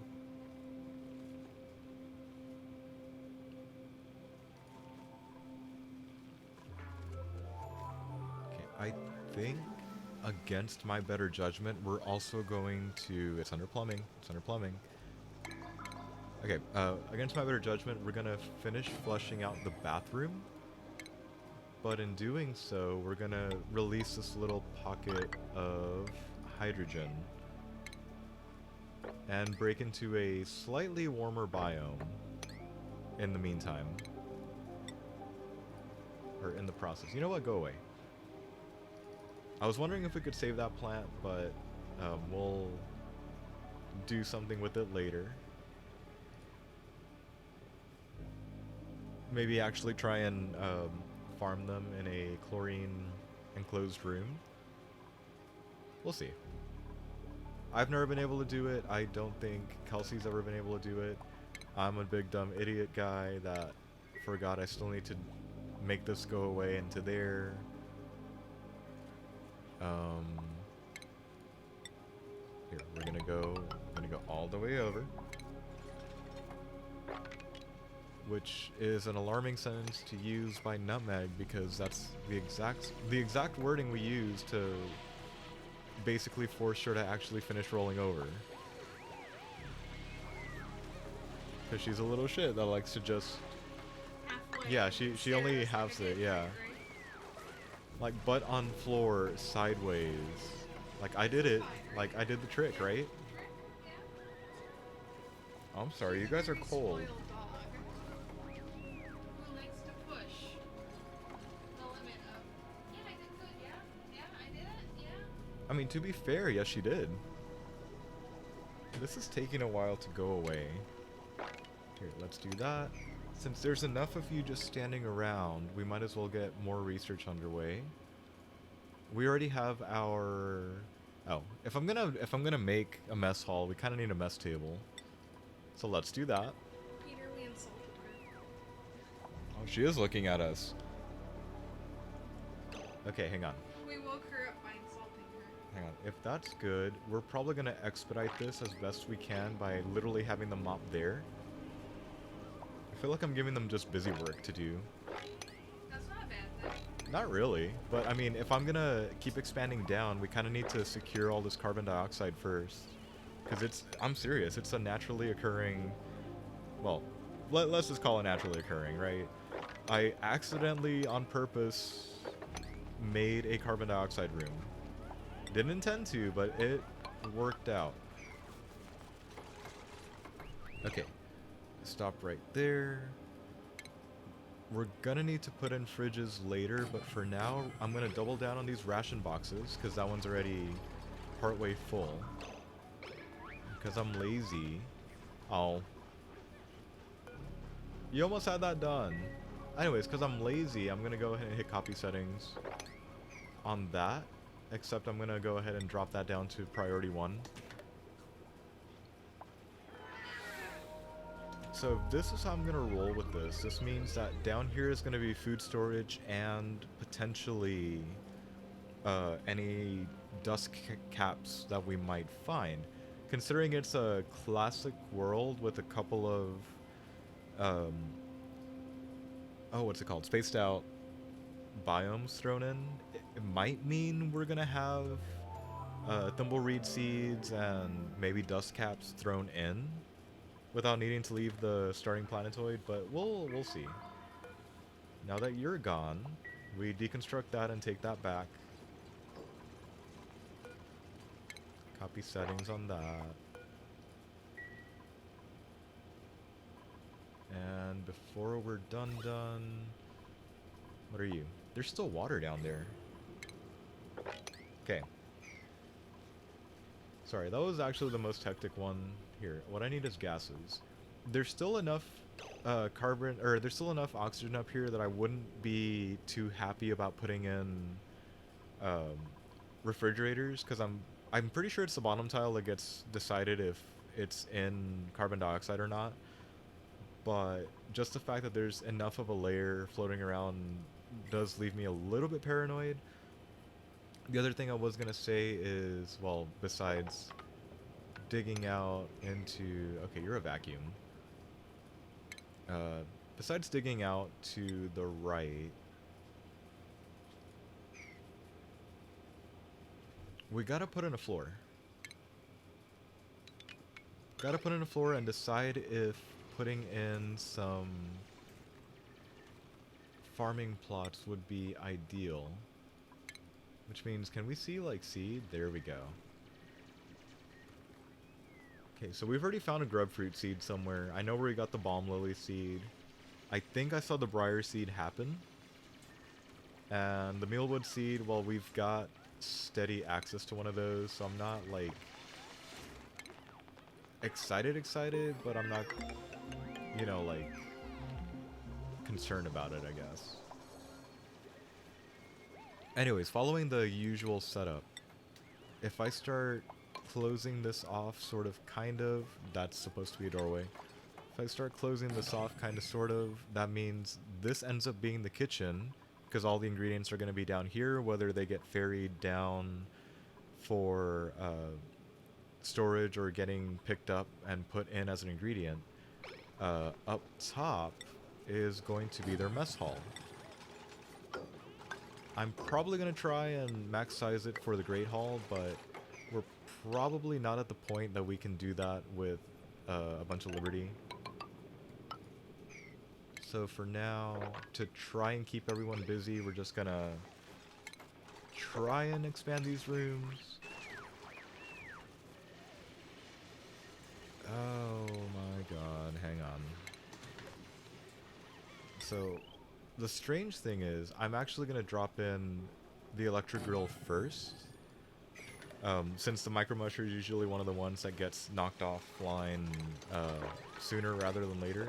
I think, against my better judgment, we're also going to... It's under plumbing. It's under plumbing. Okay, against my better judgment, we're gonna finish flushing out the bathroom. But in doing so, we're gonna release this little pocket of hydrogen and break into a slightly warmer biome in the meantime. Or in the process. You know what? Go away. I was wondering if we could save that plant, but we'll do something with it later. Maybe actually try and farm them in a chlorine enclosed room. We'll see. I've never been able to do it. I don't think Kelsey's ever been able to do it. I'm a big dumb idiot guy that forgot I still need to make this go away into there. Here, we're gonna go all the way over. Which is an alarming sentence to use by Nutmeg because that's the exact wording we use to basically force her to actually finish rolling over. Because she's a little shit that likes to just...
Halfway.
Yeah, she only halves it, yeah. Like butt on floor sideways. Like I did it. Like I did the trick, right? Oh, I'm sorry, you guys are cold. I mean, to be fair, yes she did. This is taking a while to go away. Here, let's do that. Since there's enough of you just standing around, we might as well get more research underway. We already have our... Oh, if I'm gonna make a mess hall, we kind of need a mess table. So let's do that.
Peter, we insulted her.
Oh, she is looking at us. Okay, hang on.
We woke her up by insulting her.
Hang on. If that's good, we're probably gonna expedite this as best we can by literally having them mop there. I feel like I'm giving them just busy work to do.
That's not a bad thing.
Not really, but I mean, if I'm gonna keep expanding down, we kind of need to secure all this carbon dioxide first. Because it's, I'm serious, it's a naturally occurring, well, let's just call it naturally occurring, right? I accidentally, on purpose, made a carbon dioxide room. Didn't intend to, but it worked out. Okay, stop right there. We're gonna need to put in fridges later, but for now, I'm gonna double down on these ration boxes, because that one's already partway full. Because I'm lazy. Oh. You almost had that done. Anyways, because I'm lazy, I'm gonna go ahead and hit copy settings on that. Except I'm gonna go ahead and drop that down to priority 1. So if this is how I'm gonna roll with this, this means that down here is gonna be food storage and potentially any dust caps that we might find. Considering it's a classic world with a couple of oh, what's it called? Spaced out biomes thrown in, it might mean we're gonna have thimbleweed seeds and maybe dust caps thrown in without needing to leave the starting planetoid, but we'll see. Now that you're gone, we deconstruct that and take that back. Copy settings on that. And before we're done, what are you? There's still water down there. Okay. Sorry, that was actually the most hectic one here. What I need is gases. There's still enough carbon, or there's still enough oxygen up here that I wouldn't be too happy about putting in refrigerators, because I'm pretty sure it's the bottom tile that gets decided if it's in carbon dioxide or not. But just the fact that there's enough of a layer floating around does leave me a little bit paranoid. The other thing I was gonna say is, well, besides digging out into... Okay, you're a vacuum. Besides digging out to the right, we gotta put in a floor. Gotta put in a floor and decide if putting in some farming plots would be ideal. Which means, can we see, like, seed? There we go. Okay, so we've already found a grub fruit seed somewhere. I know where we got the balm lily seed. I think I saw the briar seed happen. And the mealwood seed, well, we've got steady access to one of those, so I'm not, like, excited, but I'm not, you know, like, concerned about it, I guess. Anyways, following the usual setup, if I start closing this off, sort of, kind of, that's supposed to be a doorway. If I start closing this off, kind of, sort of, that means this ends up being the kitchen, because all the ingredients are going to be down here, whether they get ferried down for storage or getting picked up and put in as an ingredient. Up top is going to be their mess hall. I'm probably going to try and max size it for the Great Hall, but we're probably not at the point that we can do that with a bunch of Liberty. So for now, to try and keep everyone busy, we're just going to try and expand these rooms. Oh my god, hang on. So, the strange thing is, I'm actually going to drop in the electric grill first. Since the micro musher is usually one of the ones that gets knocked offline sooner rather than later.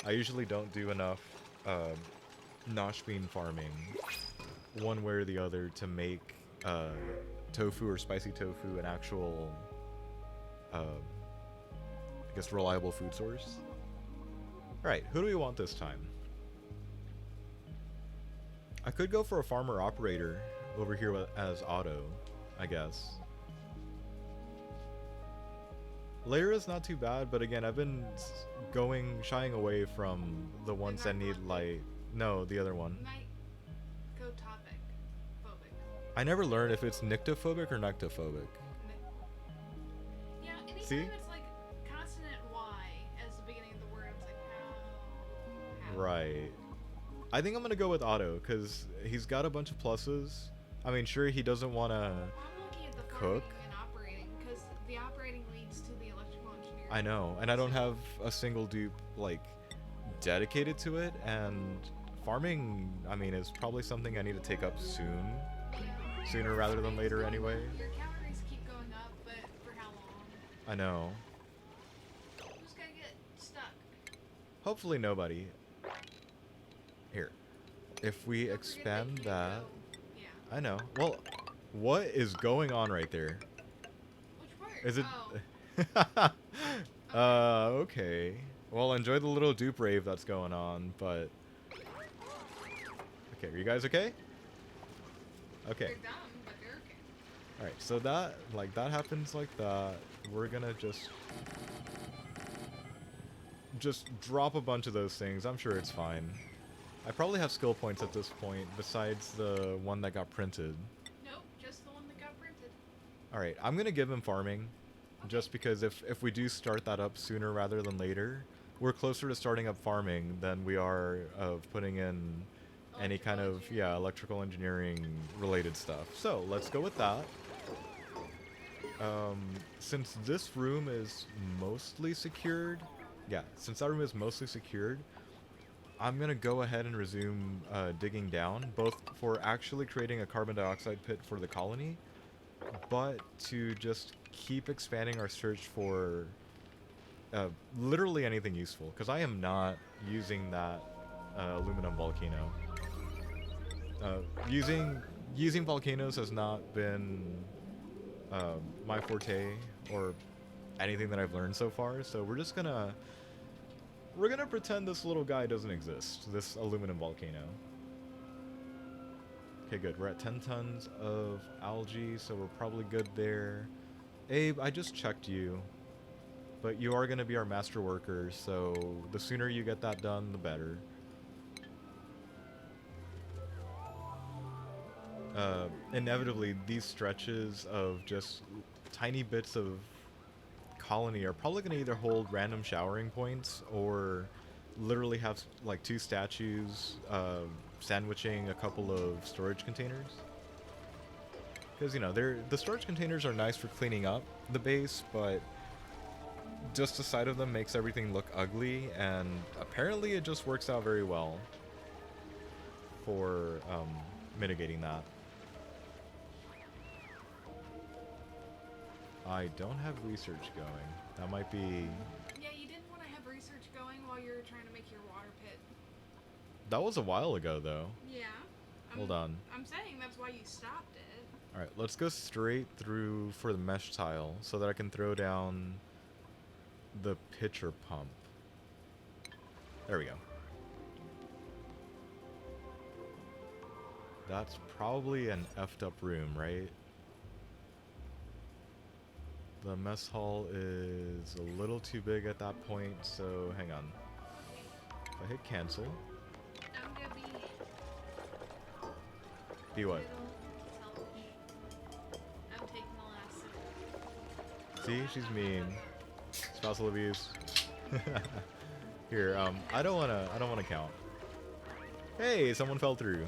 I usually don't do enough nosh bean farming, one way or the other, to make tofu or spicy tofu an actual, I guess, reliable food source. Alright, who do we want this time? I could go for a farmer operator over here as Otto, I guess. Lyra's not too bad, but again, I've been shying away from the ones that need light. No, the other one. I never learned if it's nyctophobic or nectophobic.
Yeah, anytime
See?
it's like consonant Y as the beginning of the word, it's like how.
Right. I think I'm gonna go with Otto, because he's got a bunch of pluses. I mean, sure, he doesn't want to
I'm looking at the
cook.
farming and operating, because the operating leads to the electrical engineering.
I know, and I don't have a single dupe, like, dedicated to it, and farming, I mean, is probably something I need to take up soon.
Yeah.
Sooner rather than later, anyway.
Your calories keep going up, but for how long?
I know.
Who's gonna get stuck?
Hopefully nobody. Here. If we
Don't forget
expand
you
that...
go. Yeah.
I know. Well, what is going on right there?
Which part?
Is it...
Oh.
Okay. Well, enjoy the little dupe rave that's going on, but... Okay, are you guys okay? Okay.
They're dumb, but they're okay.
Alright, so that, like, that happens like that. We're gonna just drop a bunch of those things. I'm sure it's fine. I probably have skill points at this point, besides the one that got printed.
Nope, just the one that got printed.
Alright, I'm gonna give him farming. Just because if we do start that up sooner rather than later, we're closer to starting up farming than we are of putting in any kind of, yeah, electrical engineering related stuff. So, let's go with that. Since this room is mostly secured, yeah, since that room is mostly secured, I'm gonna go ahead and resume digging down, both for actually creating a carbon dioxide pit for the colony, but to just keep expanding our search for literally anything useful, because I am not using that aluminum volcano. Using volcanoes has not been my forte or anything that I've learned so far, so we're gonna pretend this little guy doesn't exist, this aluminum volcano. Okay, good. We're at 10 tons of algae, so we're probably good there. Abe, I just checked you, but you are gonna be our master worker, so the sooner you get that done, the better. Inevitably, these stretches of just tiny bits of colony are probably going to either hold random showering points or literally have like 2 statues sandwiching a couple of storage containers. Because, you know, the storage containers are nice for cleaning up the base, but just the sight of them makes everything look ugly, and apparently it just works out very well for mitigating that. I don't have research going. That might be...
Yeah, you didn't want to have research going while you were trying to make your water pit.
That was a while ago, though.
Yeah.
Hold on.
I'm saying that's why you stopped it.
Alright, let's go straight through for the mesh tile so that I can throw down the pitcher pump. There we go. That's probably an effed up room, right? The mess hall is a little too big at that point, so hang on.
Okay,
If I hit cancel,
I'm gonna
be what?
little selfish. I'm taking the last sip.
See, she's mean. Spousal abuse. Here, I don't wanna count. Hey, someone fell through.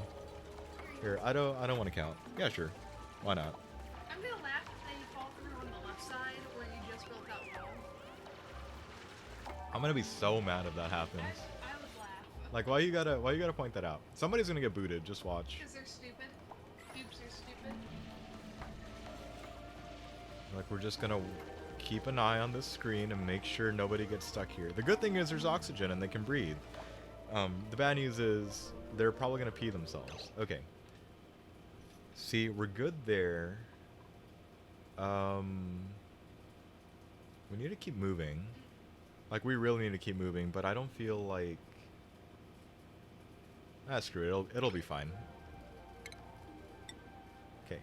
Here, I don't wanna count. Yeah, sure. Why not?
I'm gonna laugh if they fall through on the left side where you just built that wall.
I'm gonna be so mad if that happens.
I would laugh.
Like, why you gotta point that out? Somebody's gonna get booted, just watch.
Because they're stupid. Dupes are stupid.
Like, we're just gonna keep an eye on this screen and make sure nobody gets stuck here. The good thing is there's oxygen and they can breathe. The bad news is they're probably gonna pee themselves. Okay. See, we're good there. We need to keep moving. Like, we really need to keep moving, but I don't feel like... Ah, screw it. It'll be fine. Okay,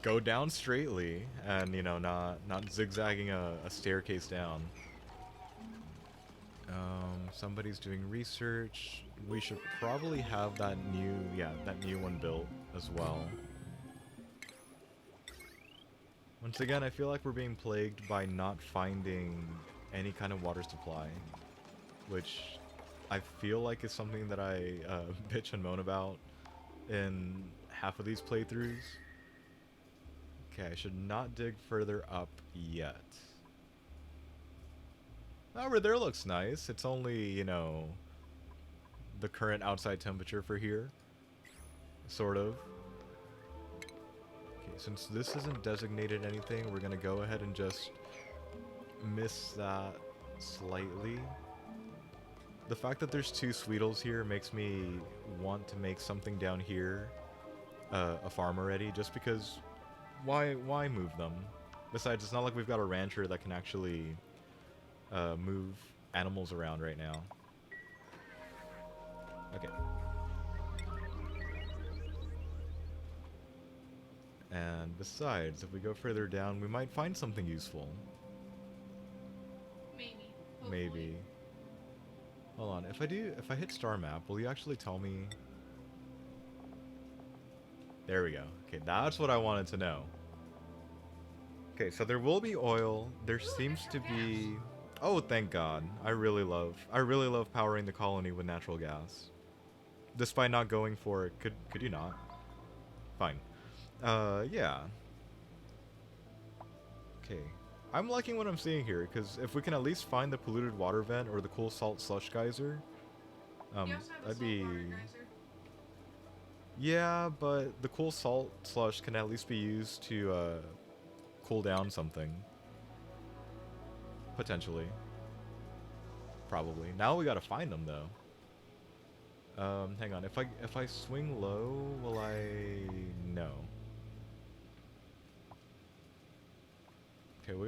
go down straightly, and you know, not zigzagging a staircase down. Somebody's doing research. We should probably have that new one built as well. Once again, I feel like we're being plagued by not finding any kind of water supply, which I feel like is something that I bitch and moan about in half of these playthroughs. Okay, I should not dig further up yet. Over there looks nice. It's only, you know, the current outside temperature for here. Sort of. Okay, since this isn't designated anything, we're gonna go ahead and just miss that slightly. The fact that there's two Sweetles here makes me want to make something down here a farm already, just because why move them? Besides, it's not like we've got a rancher that can actually move animals around right now. Okay. And besides, if we go further down, we might find something useful.
Maybe.
Maybe. Hold on, if I hit star map, will you actually tell me? There we go. Okay, that's what I wanted to know. Okay, so there will be oil. There seems to be... Oh, thank God. I really love powering the colony with natural gas. Despite not going for it. Could you not? Fine. Yeah. Okay. I'm liking what I'm seeing here, because if we can at least find the polluted water vent or the cool salt slush geyser, that'd be... Yeah, but the cool salt slush can at least be used to, cool down something. Potentially. Probably. Now we gotta find them, though. Hang on. If I swing low, will I... No. Okay, we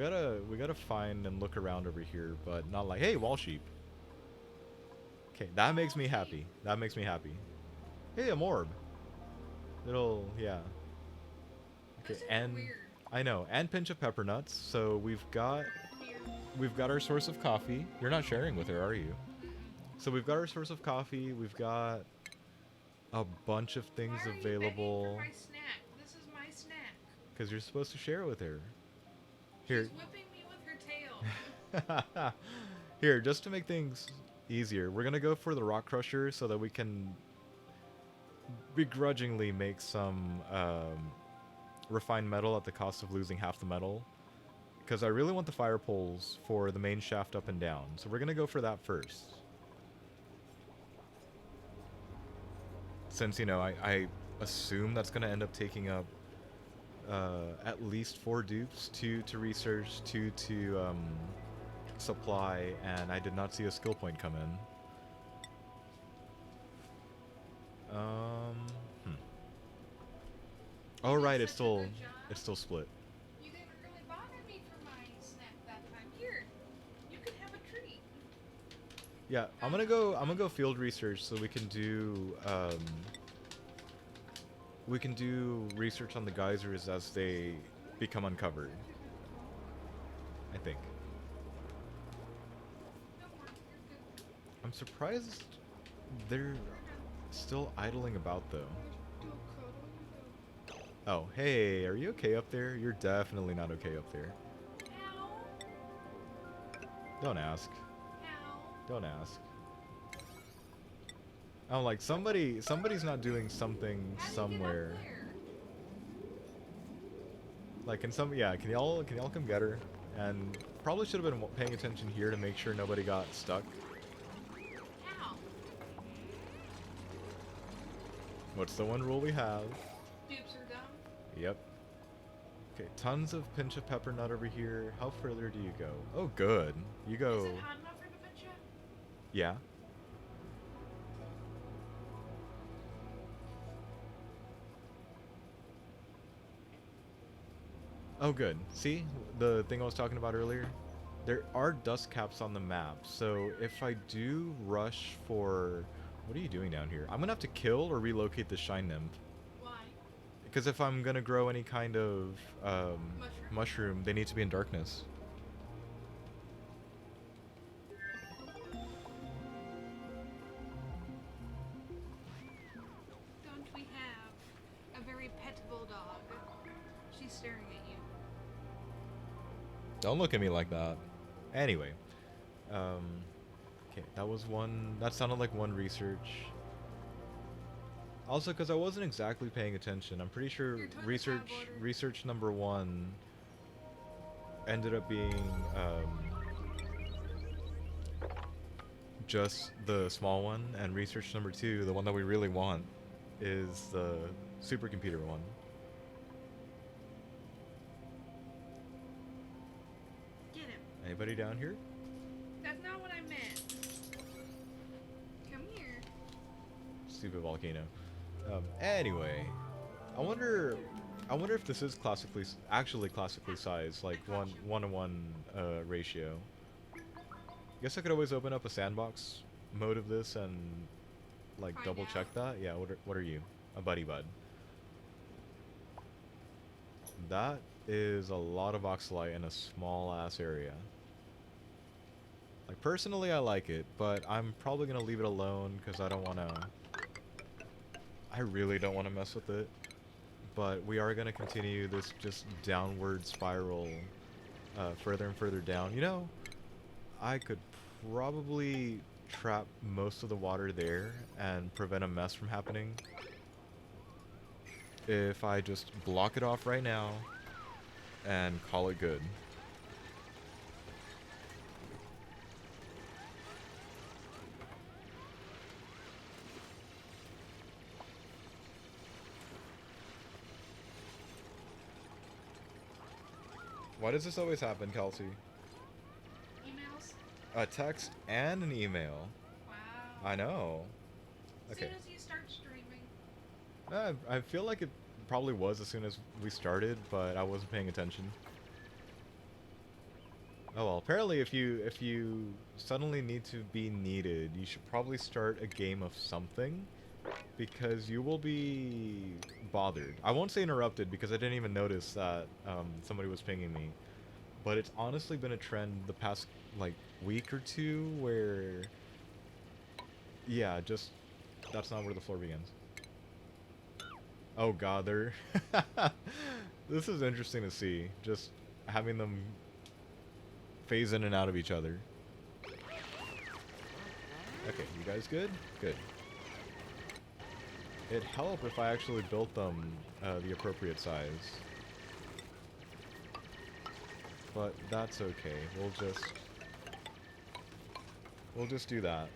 gotta find and look around over here, but not like, hey, wall sheep. Okay, that makes me happy. That makes me happy. Hey, a morb. Little, yeah. Okay, and
weird.
I know, and pinch of pepper nuts. So we've got our source of coffee. You're not sharing with her, are you? So we've got our source of coffee. We've got a bunch of things available.
My snack. This is my snack.
Because you're supposed to share it with her. Here.
She's whipping me with her tail.
Here, just to make things easier, we're gonna go for the rock crusher so that we can begrudgingly make some refined metal at the cost of losing half the metal. Because I really want the fire poles for the main shaft up and down. So we're gonna go for that first. Since, you know, I assume that's gonna end up taking up at least 4 dupes, 2 to research, 2 to supply, and I did not see a skill point come in. Oh right, it's still split.
You didn't really bother me for my snack that time. Here, you can have a treat.
Yeah, I'm gonna go field research so we can do research on the geysers as they become uncovered. I think.
No more. You're good.
I'm surprised they're
You're done.
still idling about though.
Do a cuddle. You go.
Oh, hey, are you okay up there? You're definitely not okay up there.
How?
Don't ask.
How?
Don't ask. I'm like somebody's not doing something
How do you get up
somewhere.
there?
Like can y'all come get her? And probably should have been paying attention here to make sure nobody got stuck.
How?
What's the one rule we have?
Dupes are dumb.
Yep. Okay, tons of pinch of pepper nut over here. How further do you go? Oh, good. You
Is
go.
it hot enough for the pincha?
Yeah. Oh, good. See the thing I was talking about earlier? There are dust caps on the map, so if I do rush for... What are you doing down here? I'm gonna have to kill or relocate the Shine Nymph.
Why?
Because if I'm gonna grow any kind of
Mushroom?
mushroom, they need to be in darkness.
Don't we have a very pet bulldog? She's staring at you.
Don't look at me like that. Anyway, okay, that was one. That sounded like one research. Also, because I wasn't exactly paying attention, I'm pretty sure
Your toilet's out of
research
order.
research number one ended up being just the small one, and research number two, the one that we really want, is the supercomputer one.
Get him.
Anybody down here?
That's not what I meant. Come here.
Stupid volcano. Anyway, I wonder if this is actually classically sized, like one to one ratio. Guess I could always open up a sandbox mode of this and like
Find
double check
out.
that. Yeah, what are you? A buddy bud. That is a lot of oxalite in a small ass area. Like personally, I like it, but I'm probably gonna leave it alone because I don't wanna. I really don't want to mess with it, but we are going to continue this just downward spiral further and further down. You know, I could probably trap most of the water there and prevent a mess from happening if I just block it off right now and call it good. Why does this always happen, Kelsey?
Emails?
A text and an email.
Wow.
I know.
As
Okay.
soon as you start streaming.
I feel like it probably was as soon as we started, but I wasn't paying attention. Oh well, apparently if you suddenly need to be needed, you should probably start a game of something, because you will be bothered. I won't say interrupted because I didn't even notice that somebody was pinging me, but it's honestly been a trend the past like week or two where, yeah, just that's not where the floor begins. Oh god, they're this is interesting to see, just having them phase in and out of each other. Okay, you guys good? Good. It'd help if I actually built them the appropriate size. But that's okay. We'll just do that.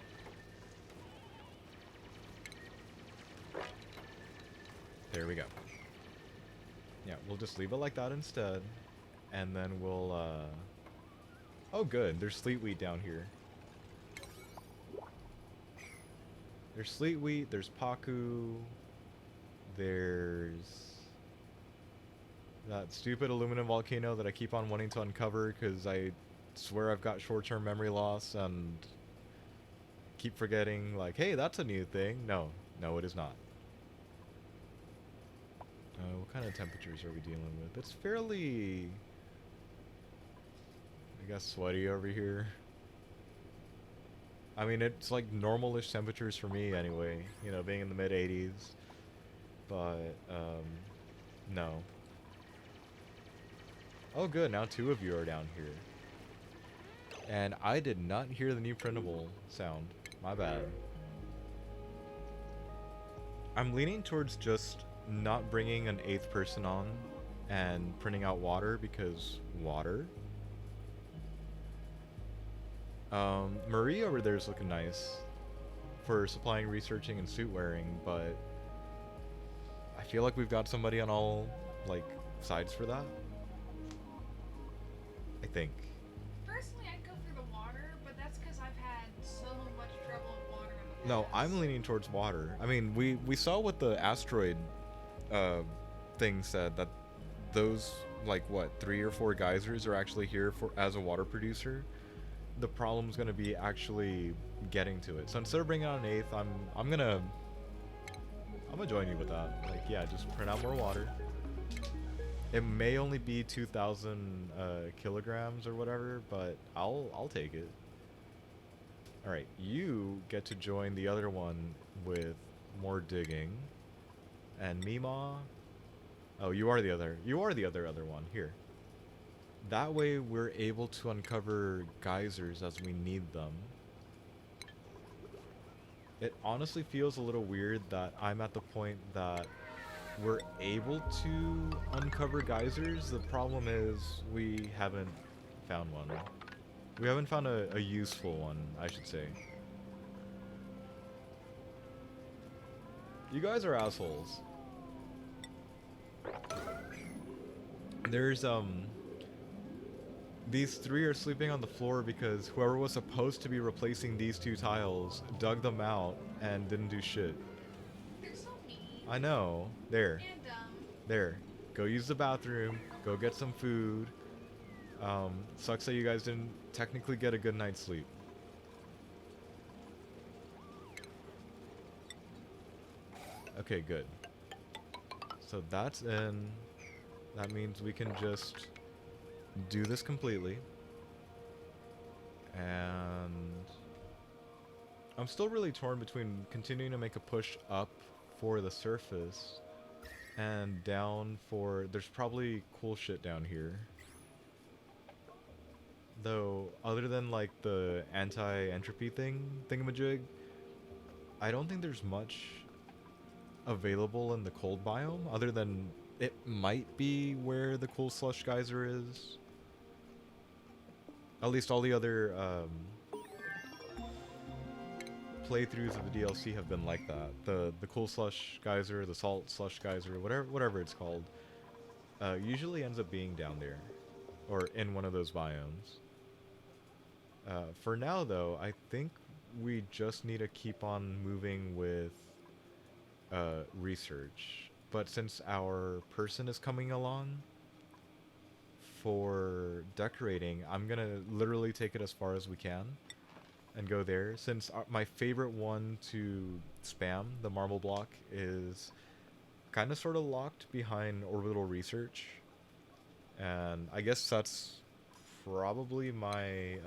There we go. Yeah, we'll just leave it like that instead. And then we'll oh good, there's sleet wheat down here. There's sleet wheat, there's paku, there's that stupid aluminum volcano that I keep on wanting to uncover because I swear I've got short-term memory loss and keep forgetting, like, hey, that's a new thing. No, no, it is not. What kind of temperatures are we dealing with? It's fairly, I guess, sweaty over here. I mean, it's like normal-ish temperatures for me anyway, you know, being in the mid-80s. But, no. Oh, good, now two of you are down here. And I did not hear the new printable sound. My bad. I'm leaning towards just not bringing an 8th person on and printing out water because water. Marie over there is looking nice for supplying, researching, and suit wearing, but I feel like we've got somebody on all, like, sides for that. I think.
Personally, I'd go for the water, but that's because I've had so much trouble with water in the
No,
past.
I'm leaning towards water. I mean, we saw what the asteroid thing said, that those, like, what, 3 or 4 geysers are actually here for as a water producer. The problem's gonna be actually getting to it. So instead of bringing on an 8th, I'm gonna join you with that. Like, yeah, just print out more water. It may only be 2,000 kilograms or whatever, but I'll take it. All right, you get to join the other one with more digging, and Mima. Oh, you are the other other one here. That way, we're able to uncover geysers as we need them. It honestly feels a little weird that I'm at the point that we're able to uncover geysers. The problem is we haven't found one. We haven't found a useful one, I should say. You guys are assholes. There's, these 3 are sleeping on the floor because whoever was supposed to be replacing these 2 tiles dug them out and didn't do shit.
They're so mean.
I know. There.
And dumb.
There. Go use the bathroom. Go get some food. Sucks that you guys didn't technically get a good night's sleep. Okay, good. So that's in. That means we can just do this completely. And I'm still really torn between continuing to make a push up for the surface and down for... There's probably cool shit down here. Though, other than like the anti-entropy thingamajig, I don't think there's much available in the cold biome, other than it might be where the cool slush geyser is. At least all the other playthroughs of the DLC have been like that. The cool slush geyser, the salt slush geyser, whatever it's called, usually ends up being down there, or in one of those biomes. For now, though, I think we just need to keep on moving with research. But since our person is coming along for decorating, I'm gonna literally take it as far as we can and go there. Since my favorite one to spam, the marble block, is kind of sort of locked behind orbital research. And I guess that's probably my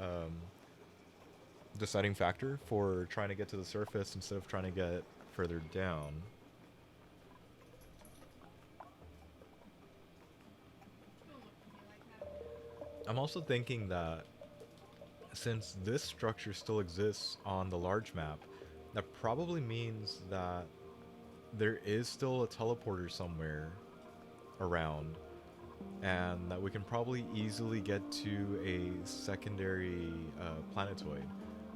deciding factor for trying to get to the surface instead of trying to get further down.
Don't look at me like that.
I'm also thinking that since this structure still exists on the large map, that probably means that there is still a teleporter somewhere around, and that we can probably easily get to a secondary planetoid.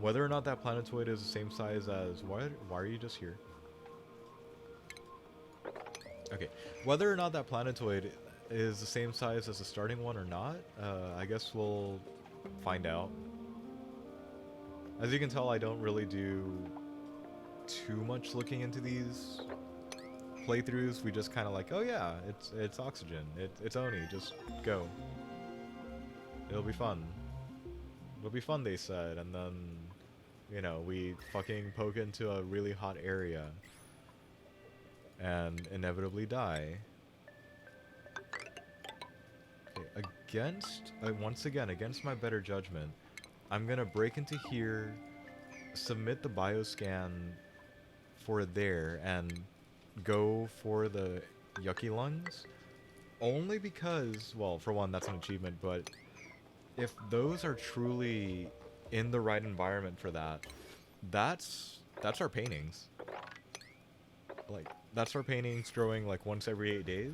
Whether or not that planetoid is the same size as... Why are you just here? Okay. Whether or not that planetoid is the same size as the starting one or not, I guess we'll find out. As you can tell, I don't really do too much looking into these playthroughs. We just kind of like, oh yeah, it's oxygen, it's ONI, just go. It'll be fun. It'll be fun, they said, and then, You know, we fucking poke into a really hot area and inevitably die. Okay, once again, against my better judgment, I'm gonna break into here, submit the bioscan for there, and go for the yucky lungs. Only because, well, for one, that's an achievement, but if those are truly in the right environment for that, that's our paintings. Like, that's our paintings growing like once every 8 days?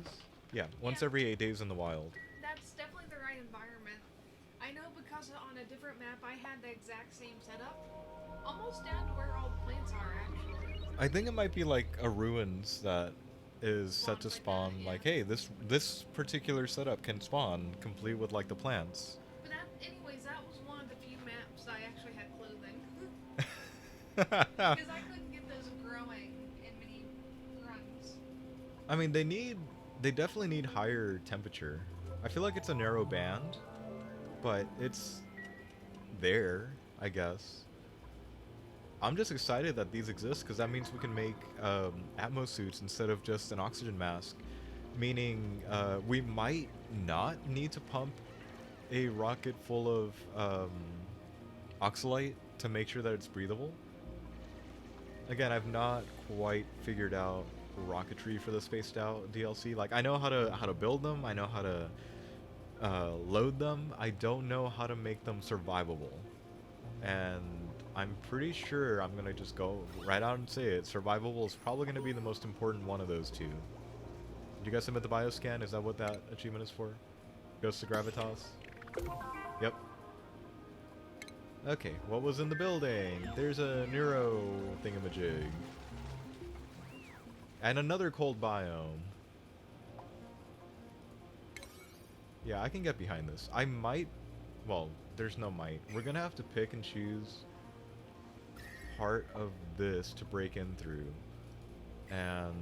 Yeah, once
Yeah,
every 8 days in the wild.
that's definitely the right environment. I know because on a different map I had the exact same setup, almost down to where all the plants are actually.
I think it might be like a ruins that is set
Spawns
to
like that,
spawn
yeah.
like, hey, this particular setup can spawn complete with like the plants.
But that, anyways, that was one of the few maps I actually had clothing. Because I couldn't get those growing in many runs.
I mean, they definitely need higher temperature. I feel like it's a narrow band, but it's there, I guess. I'm just excited that these exist because that means we can make Atmos suits instead of just an oxygen mask. Meaning, we might not need to pump a rocket full of oxalite to make sure that it's breathable. Again, I've not quite figured out rocketry for the Spaced Out DLC. Like, I know how to build them. I know how to load them. I don't know how to make them survivable. And I'm pretty sure I'm gonna just go right out and say it. Survivable is probably gonna be the most important one of those two. Did you guys submit the bioscan? Is that what that achievement is for? Goes to Gravitas? Yep. Okay, what was in the building? There's a neuro thingamajig. And another cold biome. Yeah, I can get behind this. I might... Well, there's no might. We're gonna have to pick and choose part of this to break in through. And...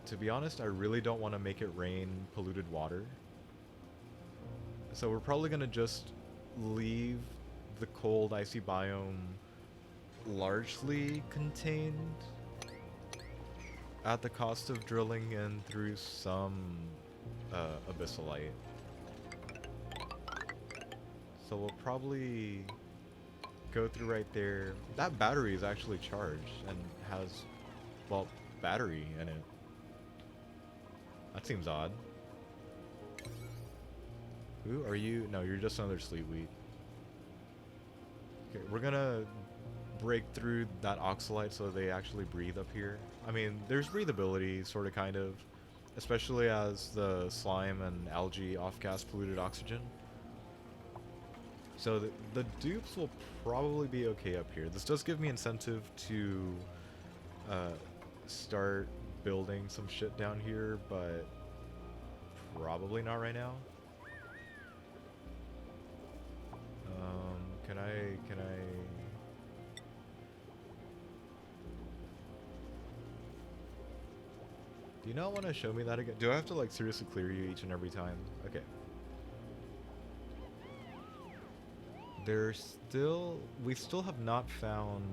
to be honest, I really don't want to make it rain polluted water. So we're probably gonna just leave the cold, icy biome largely contained at the cost of drilling in through some abyssalite. So we'll probably go through right there. That battery is actually charged and has, well, battery in it. That seems odd. Who are you? No, you're just another sleep weed. Okay, we're gonna break through that oxalite so they actually breathe up here. I mean, there's breathability, sort of, kind of. Especially as the slime and algae off-gas polluted oxygen. So the dupes will probably be okay up here. This does give me incentive to start building some shit down here, but probably not right now. Can I... Do you not want to show me that again? Do I have to, like, seriously clear you each and every time? Okay. We still have not found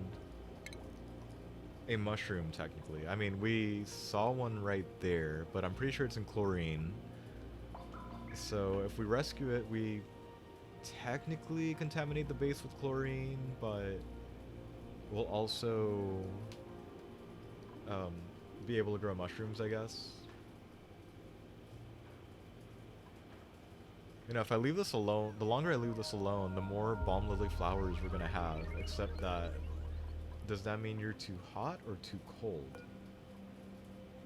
a mushroom, technically. I mean, we saw one right there, but I'm pretty sure it's in chlorine. So if we rescue it, we technically contaminate the base with chlorine, but we'll also be able to grow mushrooms, I guess. You know, if I leave this alone, the longer I leave this alone, the more balm lily flowers we're gonna have. Except that, does that mean you're too hot or too cold?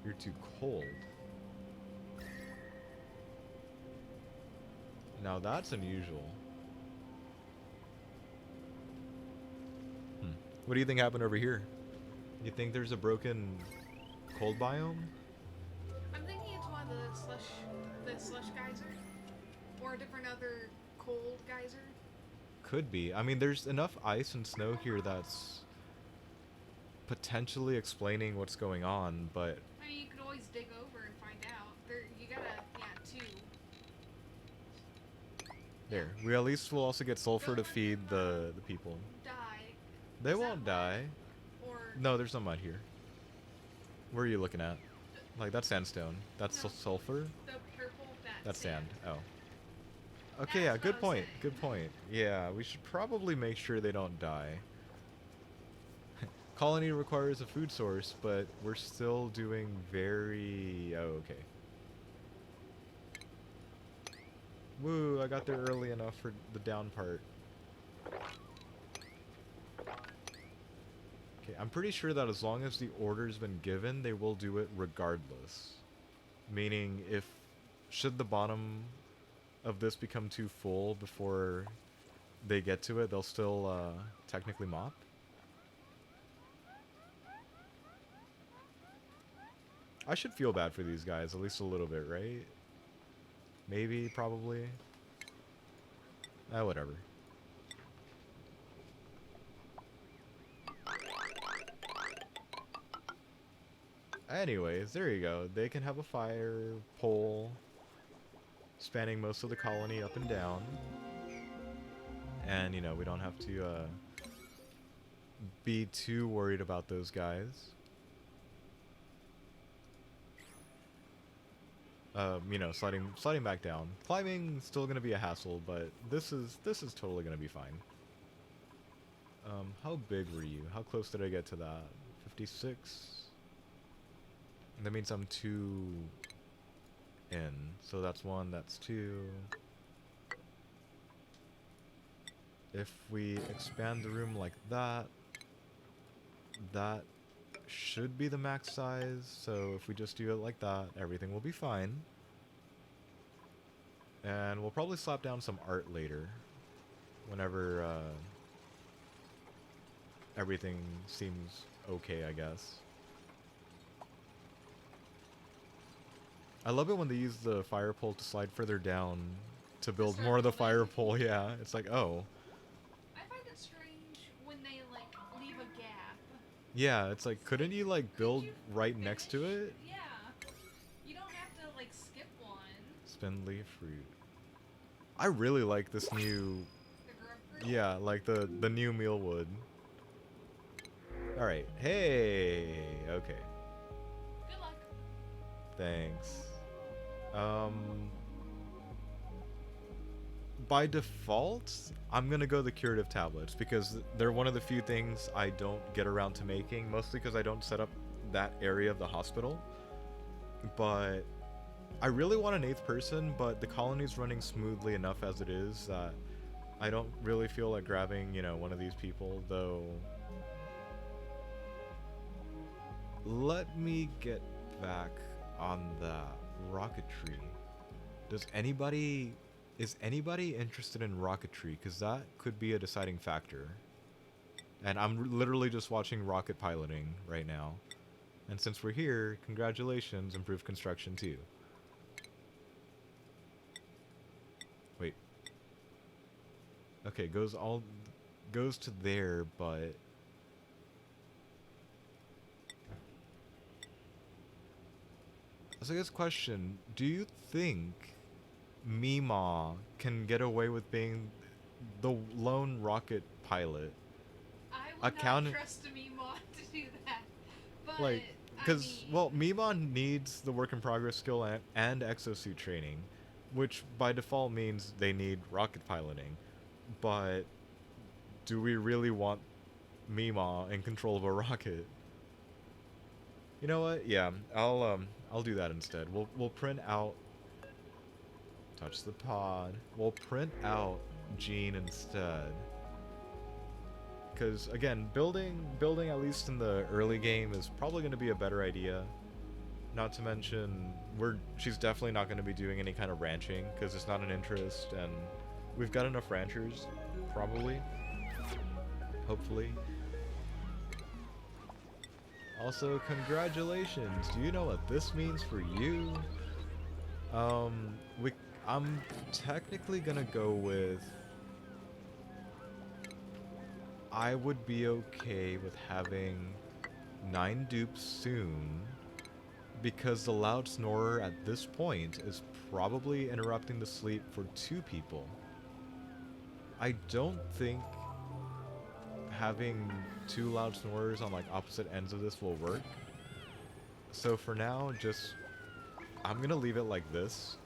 You're too cold. Now that's unusual. What do you think happened over here? You think there's a broken cold biome?
I'm thinking it's one of the slush geyser, or a different other cold geyser.
Could be. I mean, there's enough ice and snow here that's potentially explaining what's going on, but...
I mean, you could always dig over and find out. You gotta, two.
There. We at least will also get sulfur
Go
to
let
feed
them,
the people.
die,
They
Is that
won't
mud?
die.
Or
No, there's no mud here. Where are you looking at? Like, that's sandstone. That's
no,
sulfur?
the purple,
That's
that's
sand.
sand.
Oh. Okay,
That's
yeah,
what I
good
was
point.
saying.
Good point. Yeah, we should probably make sure they don't die. Colony requires a food source, but we're still doing very... Oh, okay. Woo, I got there early enough for the down part. Okay, I'm pretty sure that as long as the order's been given, they will do it regardless. Meaning, if... Should the bottom of this become too full before they get to it, they'll still, technically mop? I should feel bad for these guys, at least a little bit, right? Maybe, probably. Whatever. Anyways, there you go. They can have a fire pole spanning most of the colony up and down. And, you know, we don't have to be too worried about those guys. You know, sliding back down. Climbing still gonna be a hassle, but this is totally gonna be fine. How big were you? How close did I get to that? 56? That means I'm 2 in. So that's 1, that's 2. If we expand the room like that, that should be the max size. So if we just do it like that, everything will be fine. And we'll probably slap down some art later, whenever everything seems okay, I guess. I love it when they use the fire pole to slide further down to build
start
more of the
building.
fire pole. Yeah, it's like, oh.
I find it strange when they like leave a gap.
Yeah, it's like, couldn't you like
Could
build
you
right next to
finish?
it?
Yeah. You don't have to like skip one.
Spindly fruit. I really like this new,
The grub fruit.
yeah, like the new mealwood. All right, hey, okay,
Good luck.
thanks. By default, I'm gonna go the curative tablets because they're one of the few things I don't get around to making, mostly because I don't set up that area of the hospital. But I really want an 8th person, but the colony's running smoothly enough as it is that I don't really feel like grabbing, you know, one of these people, though. Let me get back on that rocketry. Is anybody interested in rocketry? Because that could be a deciding factor. And I'm literally just watching rocket piloting right now. And since we're here, congratulations, improved construction too. Wait. Okay, goes to there, but so I guess question, do you think Mima can get away with being the lone rocket pilot?
I would
Account-
not trust a Meemon to do that. But
Like,
I
because,
mean,
well, Mimon needs the work in progress skill and exosuit training, which by default means they need rocket piloting. But do we really want Mima in control of a rocket? You know what? Yeah, I'll do that instead. We'll print out. Touch the pod. We'll print out Jean instead. Because again, building at least in the early game is probably going to be a better idea. Not to mention, she's definitely not going to be doing any kind of ranching because it's not an interest, and we've got enough ranchers, probably. Hopefully. Also, congratulations. Do you know what this means for you? I'm technically gonna go with. I would be okay with having 9 dupes soon, because the loud snorer at this point is probably interrupting the sleep for 2 people. I don't think having two loud snorers on like opposite ends of this will work. So for now, just I'm gonna leave it like this.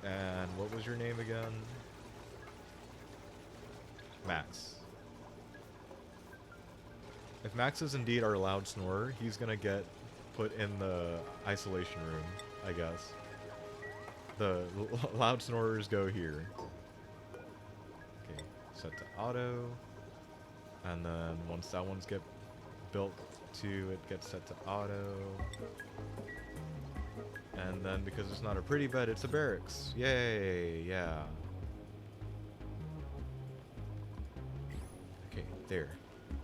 And what was your name again? Max. If Max is indeed our loud snorer, he's gonna get put in the isolation room, I guess. The loud snorers go here. Okay, set to auto. And then once that one's get built to, it gets set to auto. And then because it's not a pretty bed, it's a barracks. Yay, yeah. Okay, there.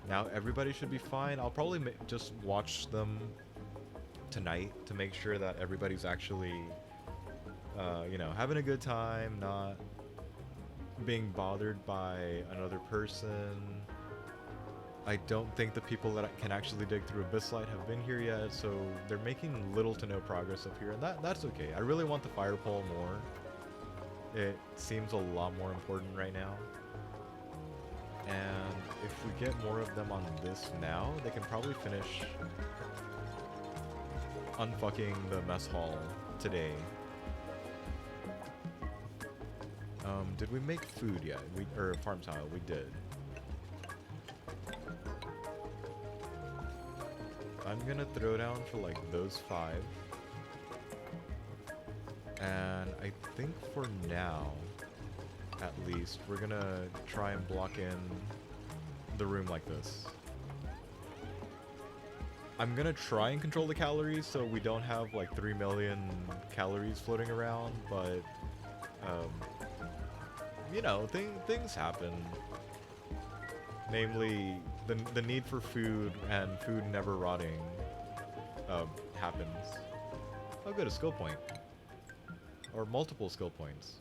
Now everybody should be fine. I'll probably just watch them tonight to make sure that everybody's actually, you know, having a good time, not being bothered by another person. I don't think the people that can actually dig through Abysslight have been here yet, so they're making little to no progress up here, and that's okay. I really want the fire pole more. It seems a lot more important right now. And if we get more of them on this now, they can probably finish unfucking the mess hall today. Did we make food yet? Or farm tile, we did. I'm gonna throw down for like those 5. And I think for now, at least, we're gonna try and block in the room like this. I'm gonna try and control the calories so we don't have like 3 million calories floating around, but you know, things happen. Namely, the need for food and food never rotting happens. I'll go to skill point. Or multiple skill points.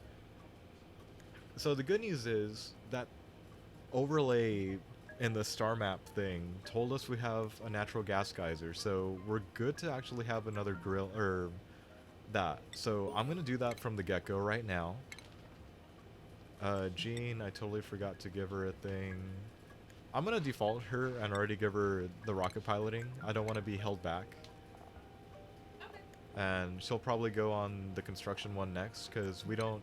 So the good news is that overlay in the star map thing told us we have a natural gas geyser, so we're good to actually have another grill, or that. So I'm gonna do that from the get-go right now. Jean, I totally forgot to give her a thing. I'm gonna default her and already give her the rocket piloting. I don't want to be held back.
Okay.
And she'll probably go on the construction one next, because we don't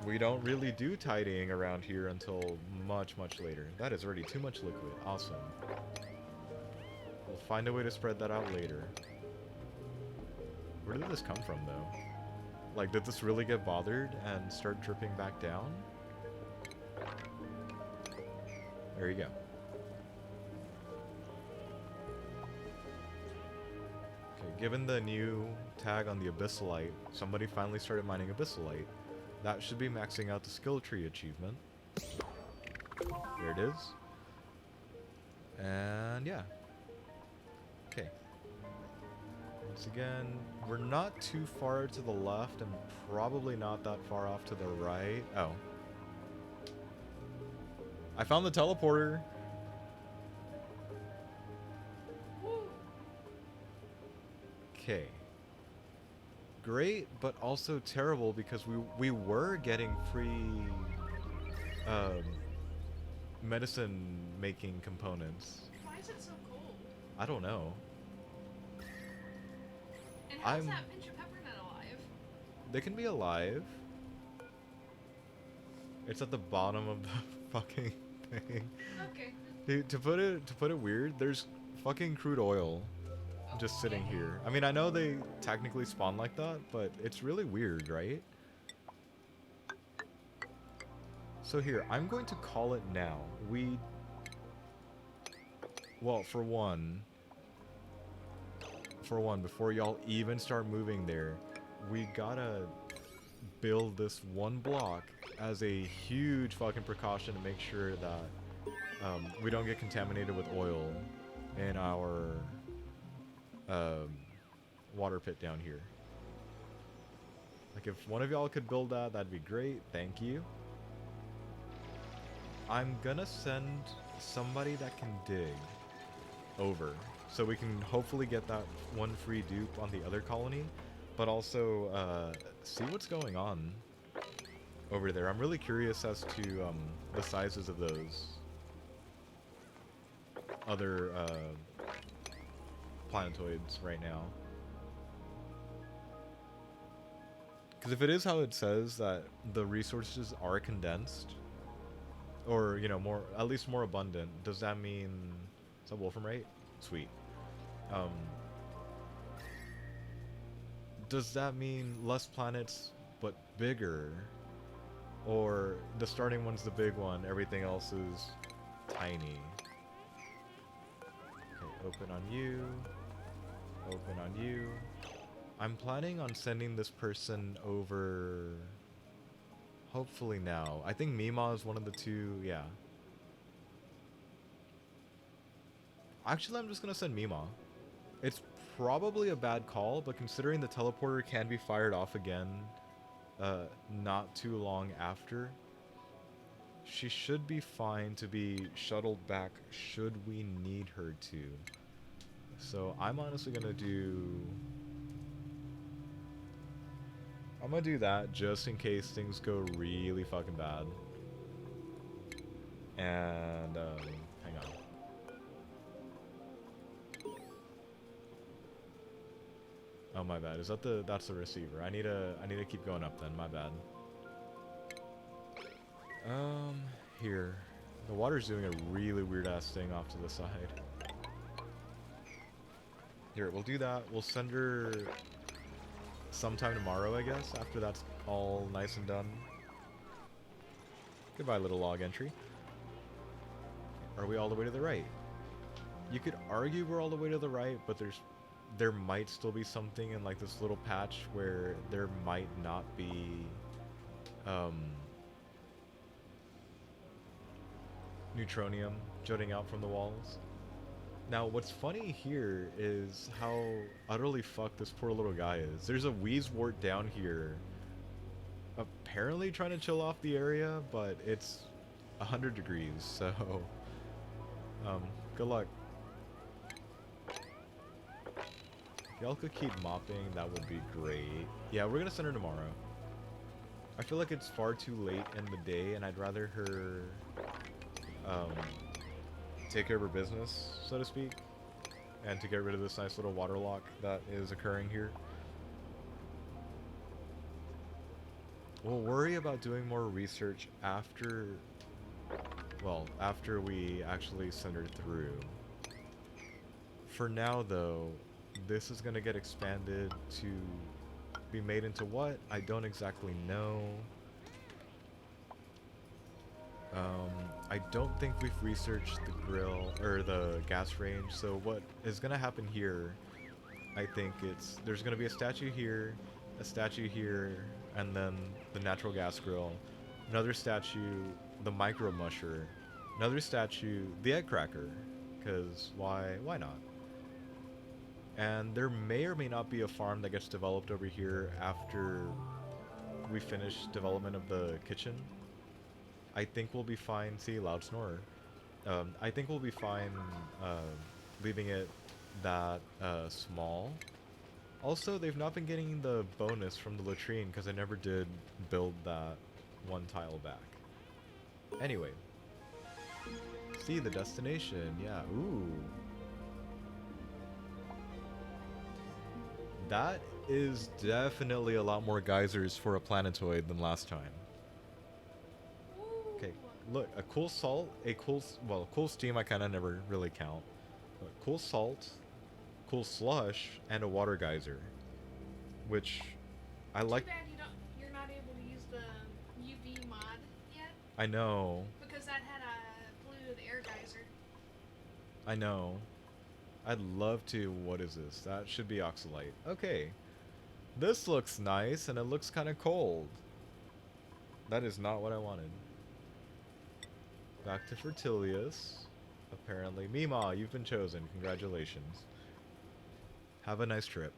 really do tidying around here until much later. That is already too much liquid. Awesome. We'll find a way to spread that out later. Where did this come from, though? Like, did this really get bothered and start dripping back down? There you go. Okay, given the new tag on the Abyssalite, somebody finally started mining Abyssalite. That should be maxing out the skill tree achievement. There it is. And yeah. Okay. Once again, we're not too far to the left and probably not that far off to the right. Oh. I found the teleporter. Okay. Great, but also terrible because we were getting free medicine making components.
Why is it so cold?
I don't know.
And how's that pinch of peppermint alive?
They can be alive. It's at the bottom of the fucking thing.
Okay.
Dude, to put it weird, there's fucking crude oil just sitting here. I mean, I know they technically spawn like that, but it's really weird, right? So here, I'm going to call it now. Well, for one, before y'all even start moving there, we gotta build this one block as a huge fucking precaution to make sure that we don't get contaminated with oil in our water pit down here. Like, if one of y'all could build that, that'd be great. Thank you. I'm gonna send somebody that can dig over, so we can hopefully get that one free dupe on the other colony, but also see what's going on over there. I'm really curious as to the sizes of those. other planetoids right now. Because if it is how it says that the resources are condensed, or you know, more at least more abundant, does that mean is that Wolfram right? Sweet. Um, does that mean less planets but bigger, or the starting one's the big one, everything else is tiny? Okay, open on you. Open on you. I'm planning on sending this person over. Hopefully now. I think Mima is one of the two. Yeah. Actually, I'm just gonna send Mima. It's probably a bad call, but considering the teleporter can be fired off again, not too long after, she should be fine to be shuttled back should we need her to. So I'm honestly gonna do. I'm gonna do that just in case things go really fucking bad. And hang on. Oh my bad. Is that that's the receiver? I need to keep going up then. My bad. Here. The water's doing a really weird ass thing off to the side. Here, we'll do that. We'll send her sometime tomorrow, I guess, after that's all nice and done. Goodbye, little log entry. Are we all the way to the right? You could argue we're all the way to the right, but there might still be something in like this little patch where there might not be neutronium jutting out from the walls. Now, what's funny here is how utterly fucked this poor little guy is. There's a Wheezewort down here, apparently trying to chill off the area, but it's 100 degrees, so good luck. If y'all could keep mopping, that would be great. Yeah, we're gonna send her tomorrow. I feel like it's far too late in the day, and I'd rather her take care of her business, so to speak, and to get rid of this nice little water lock that is occurring here. We'll worry about doing more research after, well, after we actually send her through. For now, though, this is going to get expanded to be made into what? I don't exactly know. I don't think we've researched the grill or the gas range, so what is going to happen here, I think there's going to be a statue here, and then the natural gas grill, another statue, the micro musher, another statue, the egg cracker, because why not? And there may or may not be a farm that gets developed over here after we finish development of the kitchen. I think we'll be fine. See, loud snorer. I think we'll be fine leaving it that small. Also, they've not been getting the bonus from the latrine because I never did build that one tile back. Anyway. See the destination. Yeah, ooh. That is definitely a lot more geysers for a planetoid than last time. Okay, look, a cool salt, cool steam I kind of never really count. But cool salt, cool slush, and a water geyser. Which, I like...
Too bad you're not able to use the UV mod yet.
I know.
Because that had a polluted air geyser.
I know. I'd love to... What is this? That should be oxalite. Okay. This looks nice, and it looks kind of cold. That is not what I wanted. Back to Fertilius. Apparently. Mima, you've been chosen. Congratulations. Have a nice trip.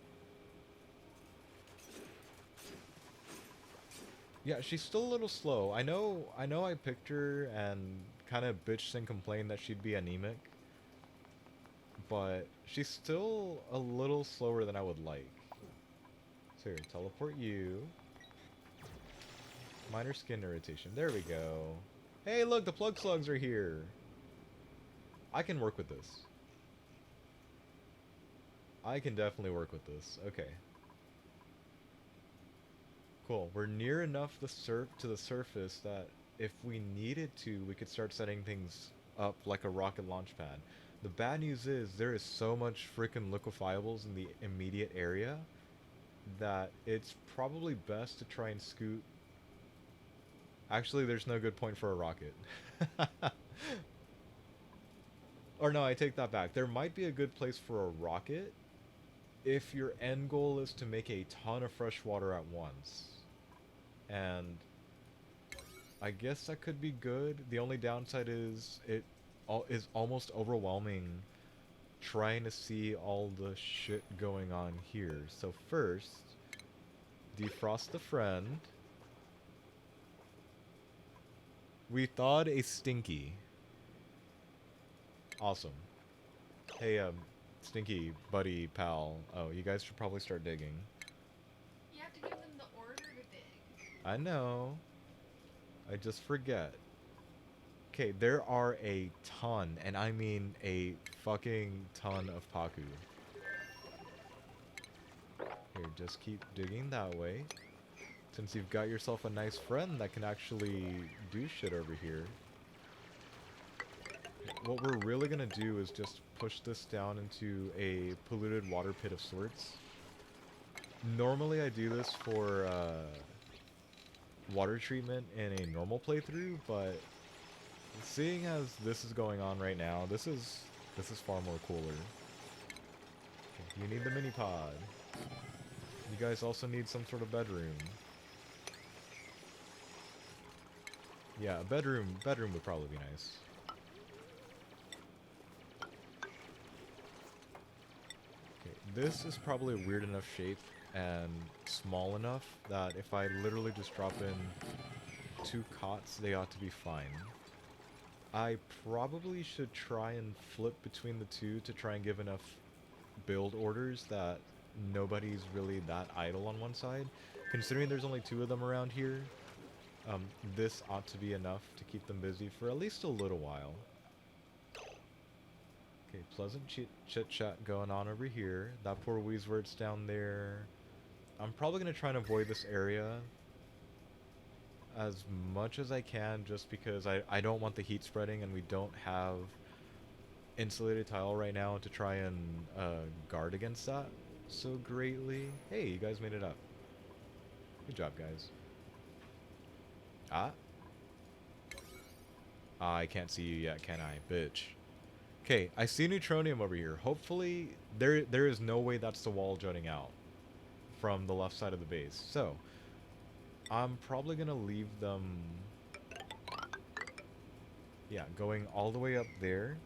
Yeah, she's still a little slow. I know I picked her and kind of bitched and complained that she'd be anemic. But she's still a little slower than I would like. So here, teleport you. Minor skin irritation. There we go. Hey, look, the plug slugs are here. I can work with this. I can definitely work with this. Okay. Cool. We're near enough to the surface that if we needed to, we could start setting things up like a rocket launch pad. The bad news is there is so much freaking liquefiables in the immediate area that it's probably best to try and scoot. Actually, there's no good point for a rocket. Or no, I take that back. There might be a good place for a rocket if your end goal is to make a ton of fresh water at once. And I guess that could be good. The only downside is it is almost overwhelming trying to see all the shit going on here. So first, defrost the friend. We thawed a stinky. Awesome. Hey, Stinky, buddy, pal. Oh, you guys should probably start digging.
You have to give them the order to dig.
I know. I just forget. Okay, there are a ton, and I mean a fucking ton of Paku. Here, just keep digging that way. Since you've got yourself a nice friend that can actually do shit over here. What we're really gonna do is just push this down into a polluted water pit of sorts. Normally I do this for water treatment in a normal playthrough, but seeing as this is going on right now, this is far more cooler. Okay, you need the mini pod. You guys also need some sort of bedroom. Yeah, a bedroom would probably be nice. Okay, this is probably a weird enough shape and small enough that if I literally just drop in 2 cots, they ought to be fine. I probably should try and flip between the two to try and give enough build orders that nobody's really that idle on one side. Considering there's only 2 of them around here, this ought to be enough to keep them busy for at least a little while. Okay, pleasant chit-chat going on over here. That poor Weezwort's down there. I'm probably going to try and avoid this area as much as I can just because I don't want the heat spreading and we don't have insulated tile right now to try and guard against that so greatly. Hey, you guys made it up. Good job, guys. Ah? I can't see you yet, can I? Bitch. Okay, I see neutronium over here. Hopefully, there is no way that's the wall jutting out from the left side of the base. So, I'm probably going to leave them, yeah, going all the way up there.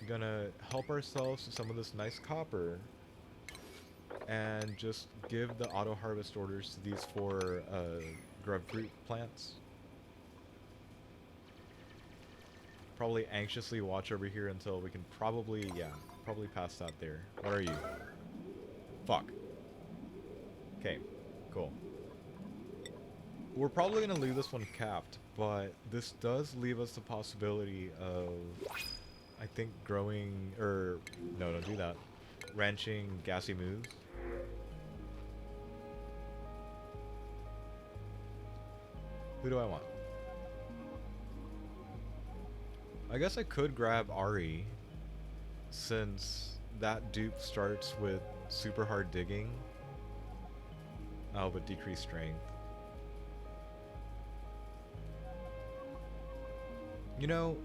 Gonna help ourselves to some of this nice copper and just give the auto harvest orders to these 4 grub fruit plants. Probably anxiously watch over here until we can probably pass that there. What are you? Fuck. Okay, cool. We're probably going to leave this one capped, but this does leave us the possibility of, I think, growing, or, no, don't do that. Ranching gassy moves. Who do I want? I guess I could grab Ari, since that dupe starts with super hard digging. Oh, but decreased strength. You know,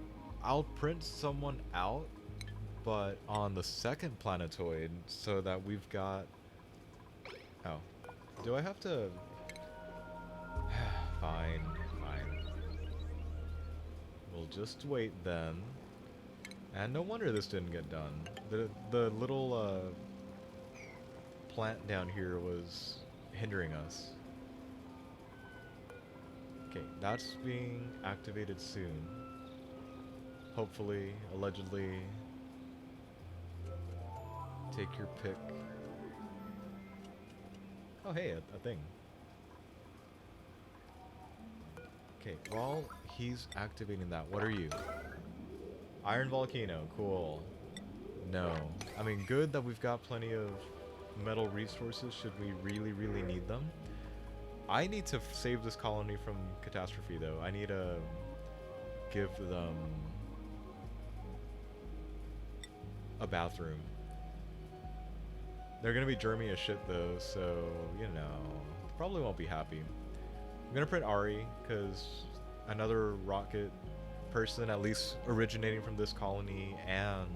I'll print someone out, but on the second planetoid, so that we've got... Oh. Do I have to... Fine, fine. We'll just wait then. And no wonder this didn't get done. The little plant down here was hindering us. Okay, that's being activated soon. Hopefully, allegedly. Take your pick. Oh hey, a thing. Okay, while he's activating that, what are you? Iron volcano, cool. No. I mean, good that we've got plenty of metal resources should we really, really need them. I need to save this colony from catastrophe, though. I need to give them a bathroom. They're gonna be germy as shit, though, so, you know, probably won't be happy. I'm gonna print Ari, because another rocket person, at least originating from this colony, and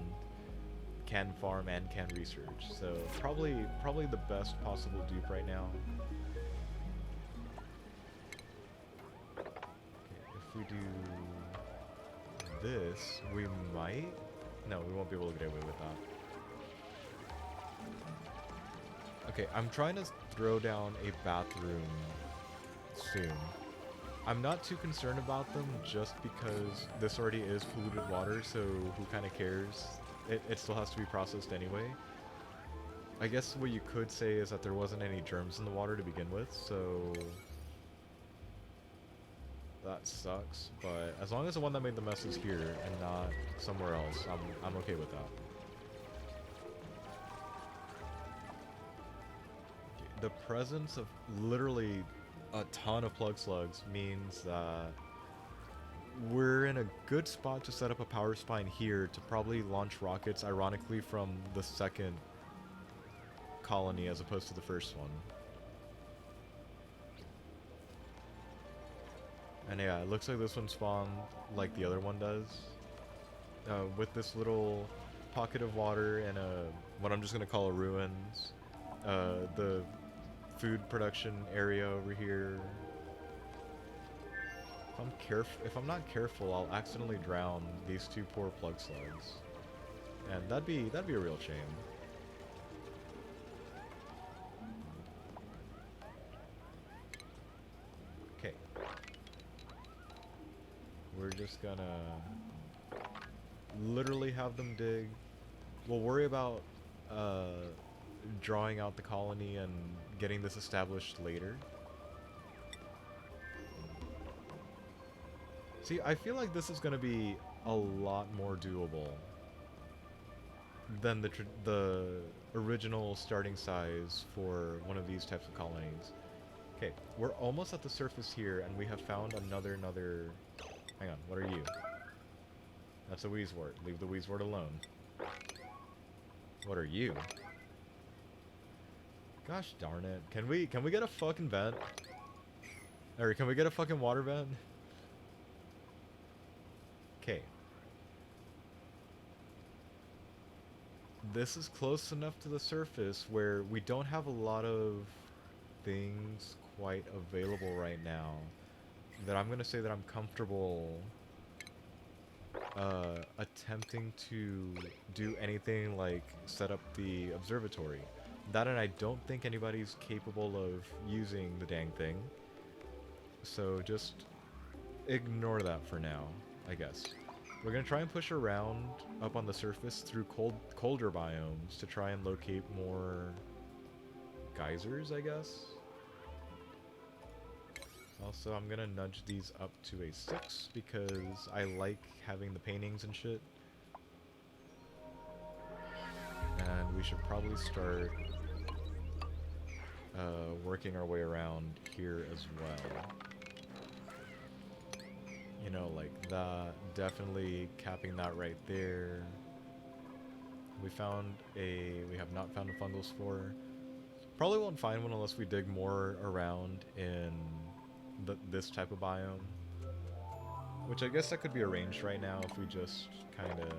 can farm and can research. So probably the best possible dupe right now. Okay, if we do this, we might. No, we won't be able to get away with that. Okay, I'm trying to throw down a bathroom soon. I'm not too concerned about them just because this already is polluted water, so who kind of cares? It still has to be processed anyway. I guess what you could say is that there wasn't any germs in the water to begin with, so that sucks. But as long as the one that made the mess is here and not somewhere else, I'm okay with that. The presence of literally a ton of plug slugs means that we're in a good spot to set up a power spine here to probably launch rockets, ironically, from the second colony as opposed to the first one. And yeah, it looks like this one spawned like the other one does. With this little pocket of water and what I'm just going to call a ruins. The food production area over here. If I'm not careful, I'll accidentally drown these two poor plug slugs, and that'd be a real shame. Okay, we're just gonna literally have them dig. We'll worry about drawing out the colony and getting this established later. See, I feel like this is going to be a lot more doable than the original starting size for one of these types of colonies. Okay, we're almost at the surface here, and we have found another... Hang on, what are you? That's a Wheezewort. Leave the Wheezewort alone. What are you? Gosh darn it. Can we get a fucking vent? Or can we get a fucking water vent? Okay. This is close enough to the surface where we don't have a lot of things quite available right now that I'm gonna say that I'm comfortable attempting to do anything like set up the observatory. That, and I don't think anybody's capable of using the dang thing. So just ignore that for now, I guess. We're gonna try and push around up on the surface through colder biomes to try and locate more geysers, I guess. Also, I'm gonna nudge these up to a 6 because I like having the paintings and shit. And we should probably start working our way around here as well. You know, like that, definitely capping that right there. We have not found a fungal spore. Probably won't find one unless we dig more around in this type of biome. Which I guess that could be arranged right now if we just kind of,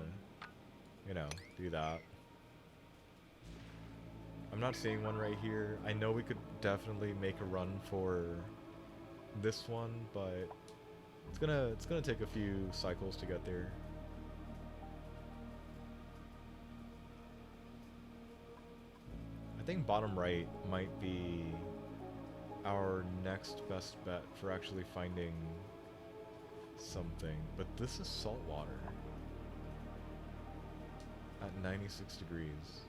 you know, do that. I'm not seeing one right here. I know we could definitely make a run for this one, but it's gonna take a few cycles to get there. I think bottom right might be our next best bet for actually finding something, but this is salt water at 96 degrees.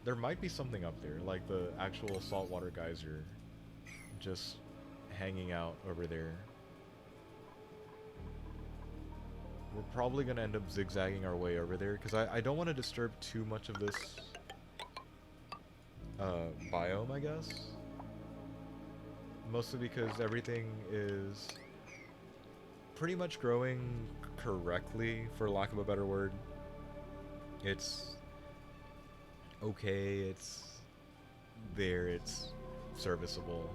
There might be something up there, like the actual saltwater geyser just hanging out over there. we're probably going to end up zigzagging our way over there, because I don't want to disturb too much of this biome, I guess. Mostly because everything is pretty much growing correctly, for lack of a better word. It's okay, it's there, it's serviceable.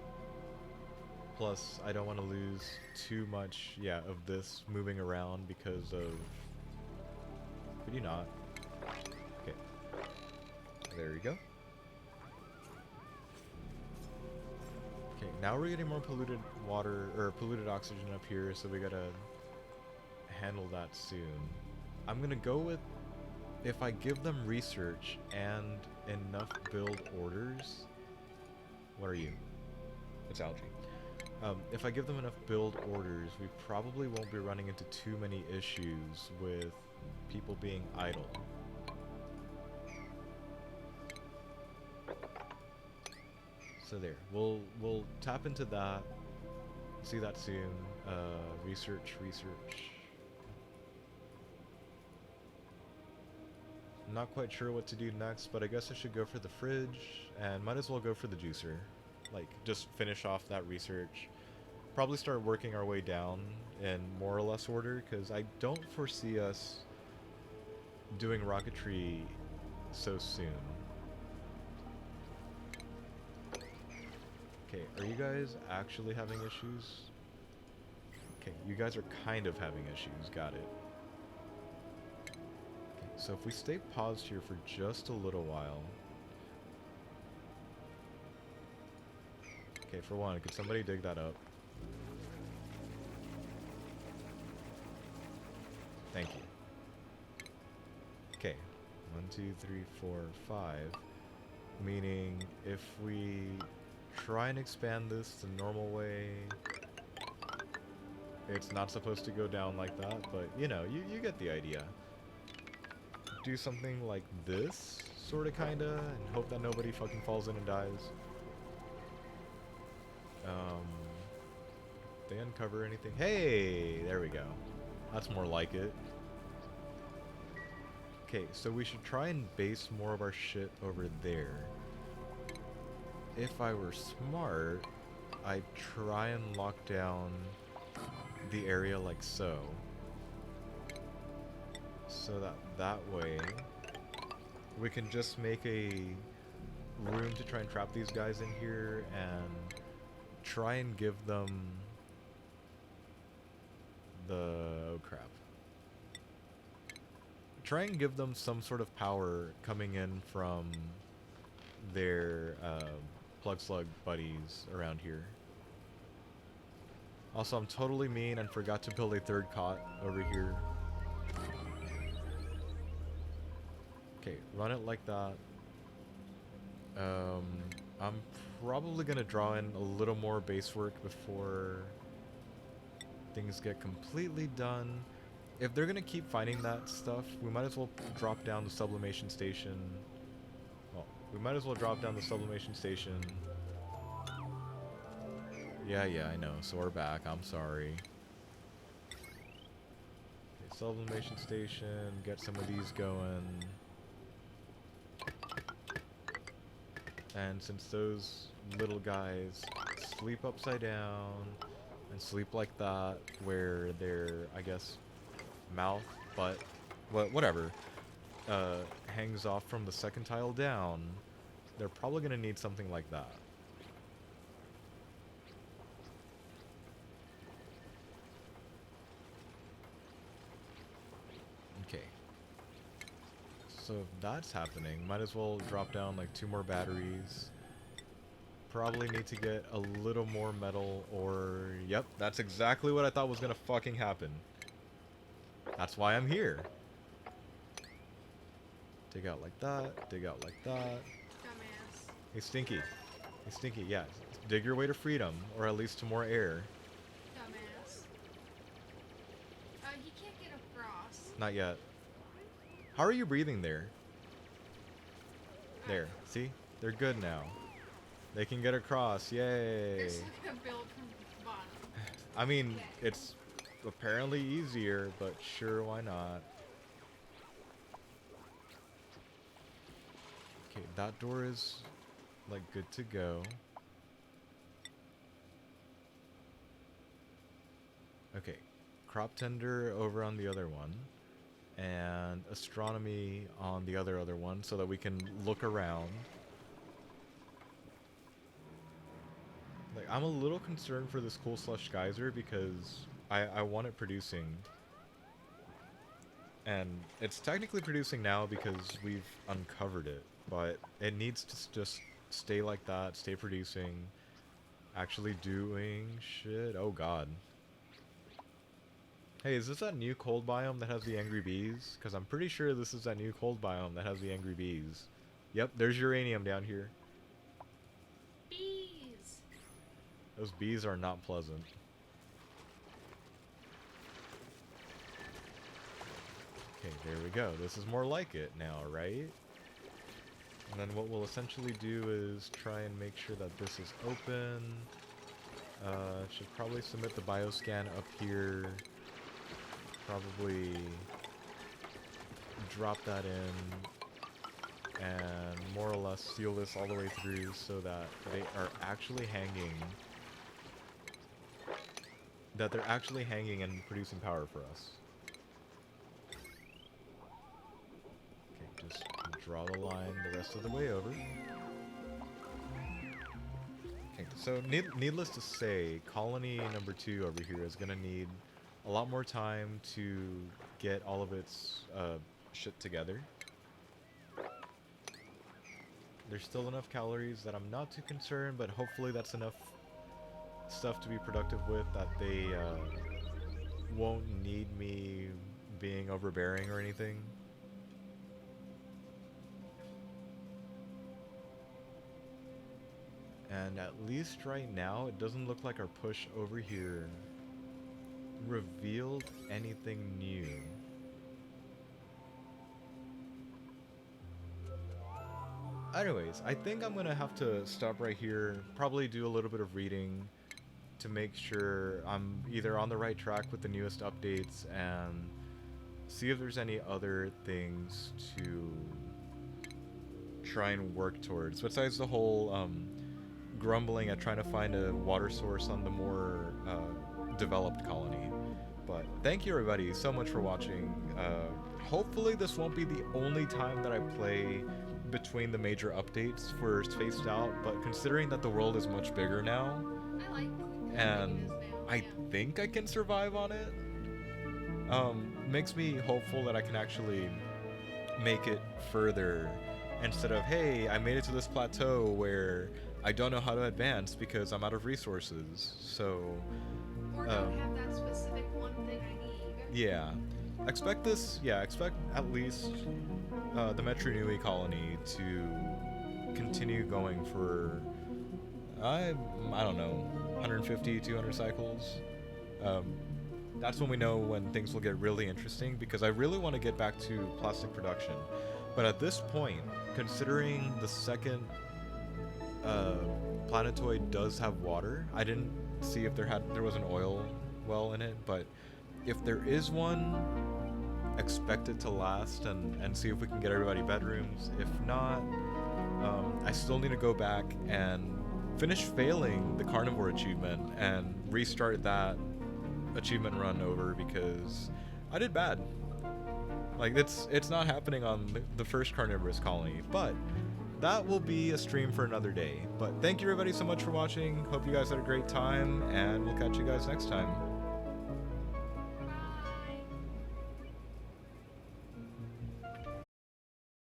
Plus, I don't want to lose too much, of this moving around because of... Could you not? Okay. There you go. Okay, now we're getting more polluted water, or polluted oxygen up here, so we gotta handle that soon. I'm gonna go with, if I give them research and enough build orders... What are you? It's algae. If I give them enough build orders, we probably won't be running into too many issues with people being idle. So there, we'll tap into that. See that soon. Research. I'm not quite sure what to do next, but I guess I should go for the fridge, and might as well go for the juicer. Like, just finish off that research. Probably start working our way down in more or less order, because I don't foresee us doing rocketry so soon. Okay, are you guys actually having issues? Okay, you guys are kind of having issues, got it. Okay, so if we stay paused here for just a little while... Okay, for one, could somebody dig that up? Thank you. Okay, 1, 2, 3, 4, 5. Meaning, if we try and expand this the normal way, it's not supposed to go down like that, but you know, you get the idea. Do something like this, sorta kinda, and hope that nobody fucking falls in and dies. They uncover anything? Hey, there we go. That's more like it. Okay, so we should try and base more of our shit over there. If I were smart, I'd try and lock down the area like so. So that way, we can just make a room to try and trap these guys in here and try and give them oh crap. Try and give them some sort of power coming in from their plug slug buddies around here. Also, I'm totally mean and forgot to build a third cot over here. Okay, run it like that. I'm probably gonna draw in a little more base work before things get completely done. If they're gonna keep finding that stuff, we might as well drop down the sublimation station. Well, we might as well drop down the sublimation station. Yeah, I know. So we're back. I'm sorry. Okay, sublimation station. Get some of these going. And since those little guys sleep upside down and sleep like that, where their, I guess, mouth, butt, whatever, hangs off from the second tile down, they're probably going to need something like that. Okay. So if that's happening, might as well drop down like 2 more batteries. Probably need to get a little more metal, or... Yep, that's exactly what I thought was gonna fucking happen. That's why I'm here. Dig out like that, dig out like that.
Dumbass.
Hey, Stinky. Hey, Stinky, yeah. Dig your way to freedom, or at least to more air.
Dumbass. He can't get across.
Not yet. How are you breathing there? There, see? They're good now. They can get across, yay!
They're still gonna build from the bottom.
I mean, it's apparently easier, but sure, why not? Okay, that door is, like, good to go. Okay, crop tender over on the other one, and astronomy on the other one, so that we can look around. Like, I'm a little concerned for this cool slush geyser because I want it producing. And it's technically producing now because we've uncovered it, but it needs to just stay like that, stay producing, actually doing shit. Oh god. Hey, is this that new cold biome that has the angry bees? Because I'm pretty sure this is that new cold biome that has the angry bees. Yep, there's uranium down here.
Bees.
Those bees are not pleasant. Okay, there we go. This is more like it now, right? And then what we'll essentially do is try and make sure that this is open. Should probably submit the bioscan up here. Probably drop that in and more or less seal this all the way through so that they are actually hanging. That they're actually hanging and producing power for us. Okay, just draw the line the rest of the way over. Okay, so needless to say, colony number 2 over here is gonna need a lot more time to get all of its shit together. There's still enough calories that I'm not too concerned, but hopefully that's enough stuff to be productive with that they won't need me being overbearing or anything. And at least right now, it doesn't look like our push over here revealed anything new. Anyways, I think I'm gonna have to stop right here, probably do a little bit of reading to make sure I'm either on the right track with the newest updates and see if there's any other things to try and work towards, besides the whole grumbling at trying to find a water source on the more developed colony. But thank you everybody so much for watching. Hopefully this won't be the only time that I play between the major updates for Spaced Out, but considering that the world is much bigger now,
I like
and I think I can survive on it, makes me hopeful that I can actually make it further, instead of, hey, I made it to this plateau where I don't know how to advance because I'm out of resources. So
or don't have that specific one thing I need.
yeah, expect at least the Metro Nui colony to continue going for I don't know, 150, 200 cycles. That's when we know when things will get really interesting, because I really want to get back to plastic production. But at this point, considering the second planetoid does have water, I didn't see if there was an oil well in it, but if there is one, expect it to last and see if we can get everybody bedrooms. If not, I still need to go back and finish failing the carnivore achievement and restart that achievement run over, because I did bad. Like, it's not happening on the first carnivorous colony, but that will be a stream for another day. But thank you everybody so much for watching. Hope you guys had a great time, and we'll catch you guys next time.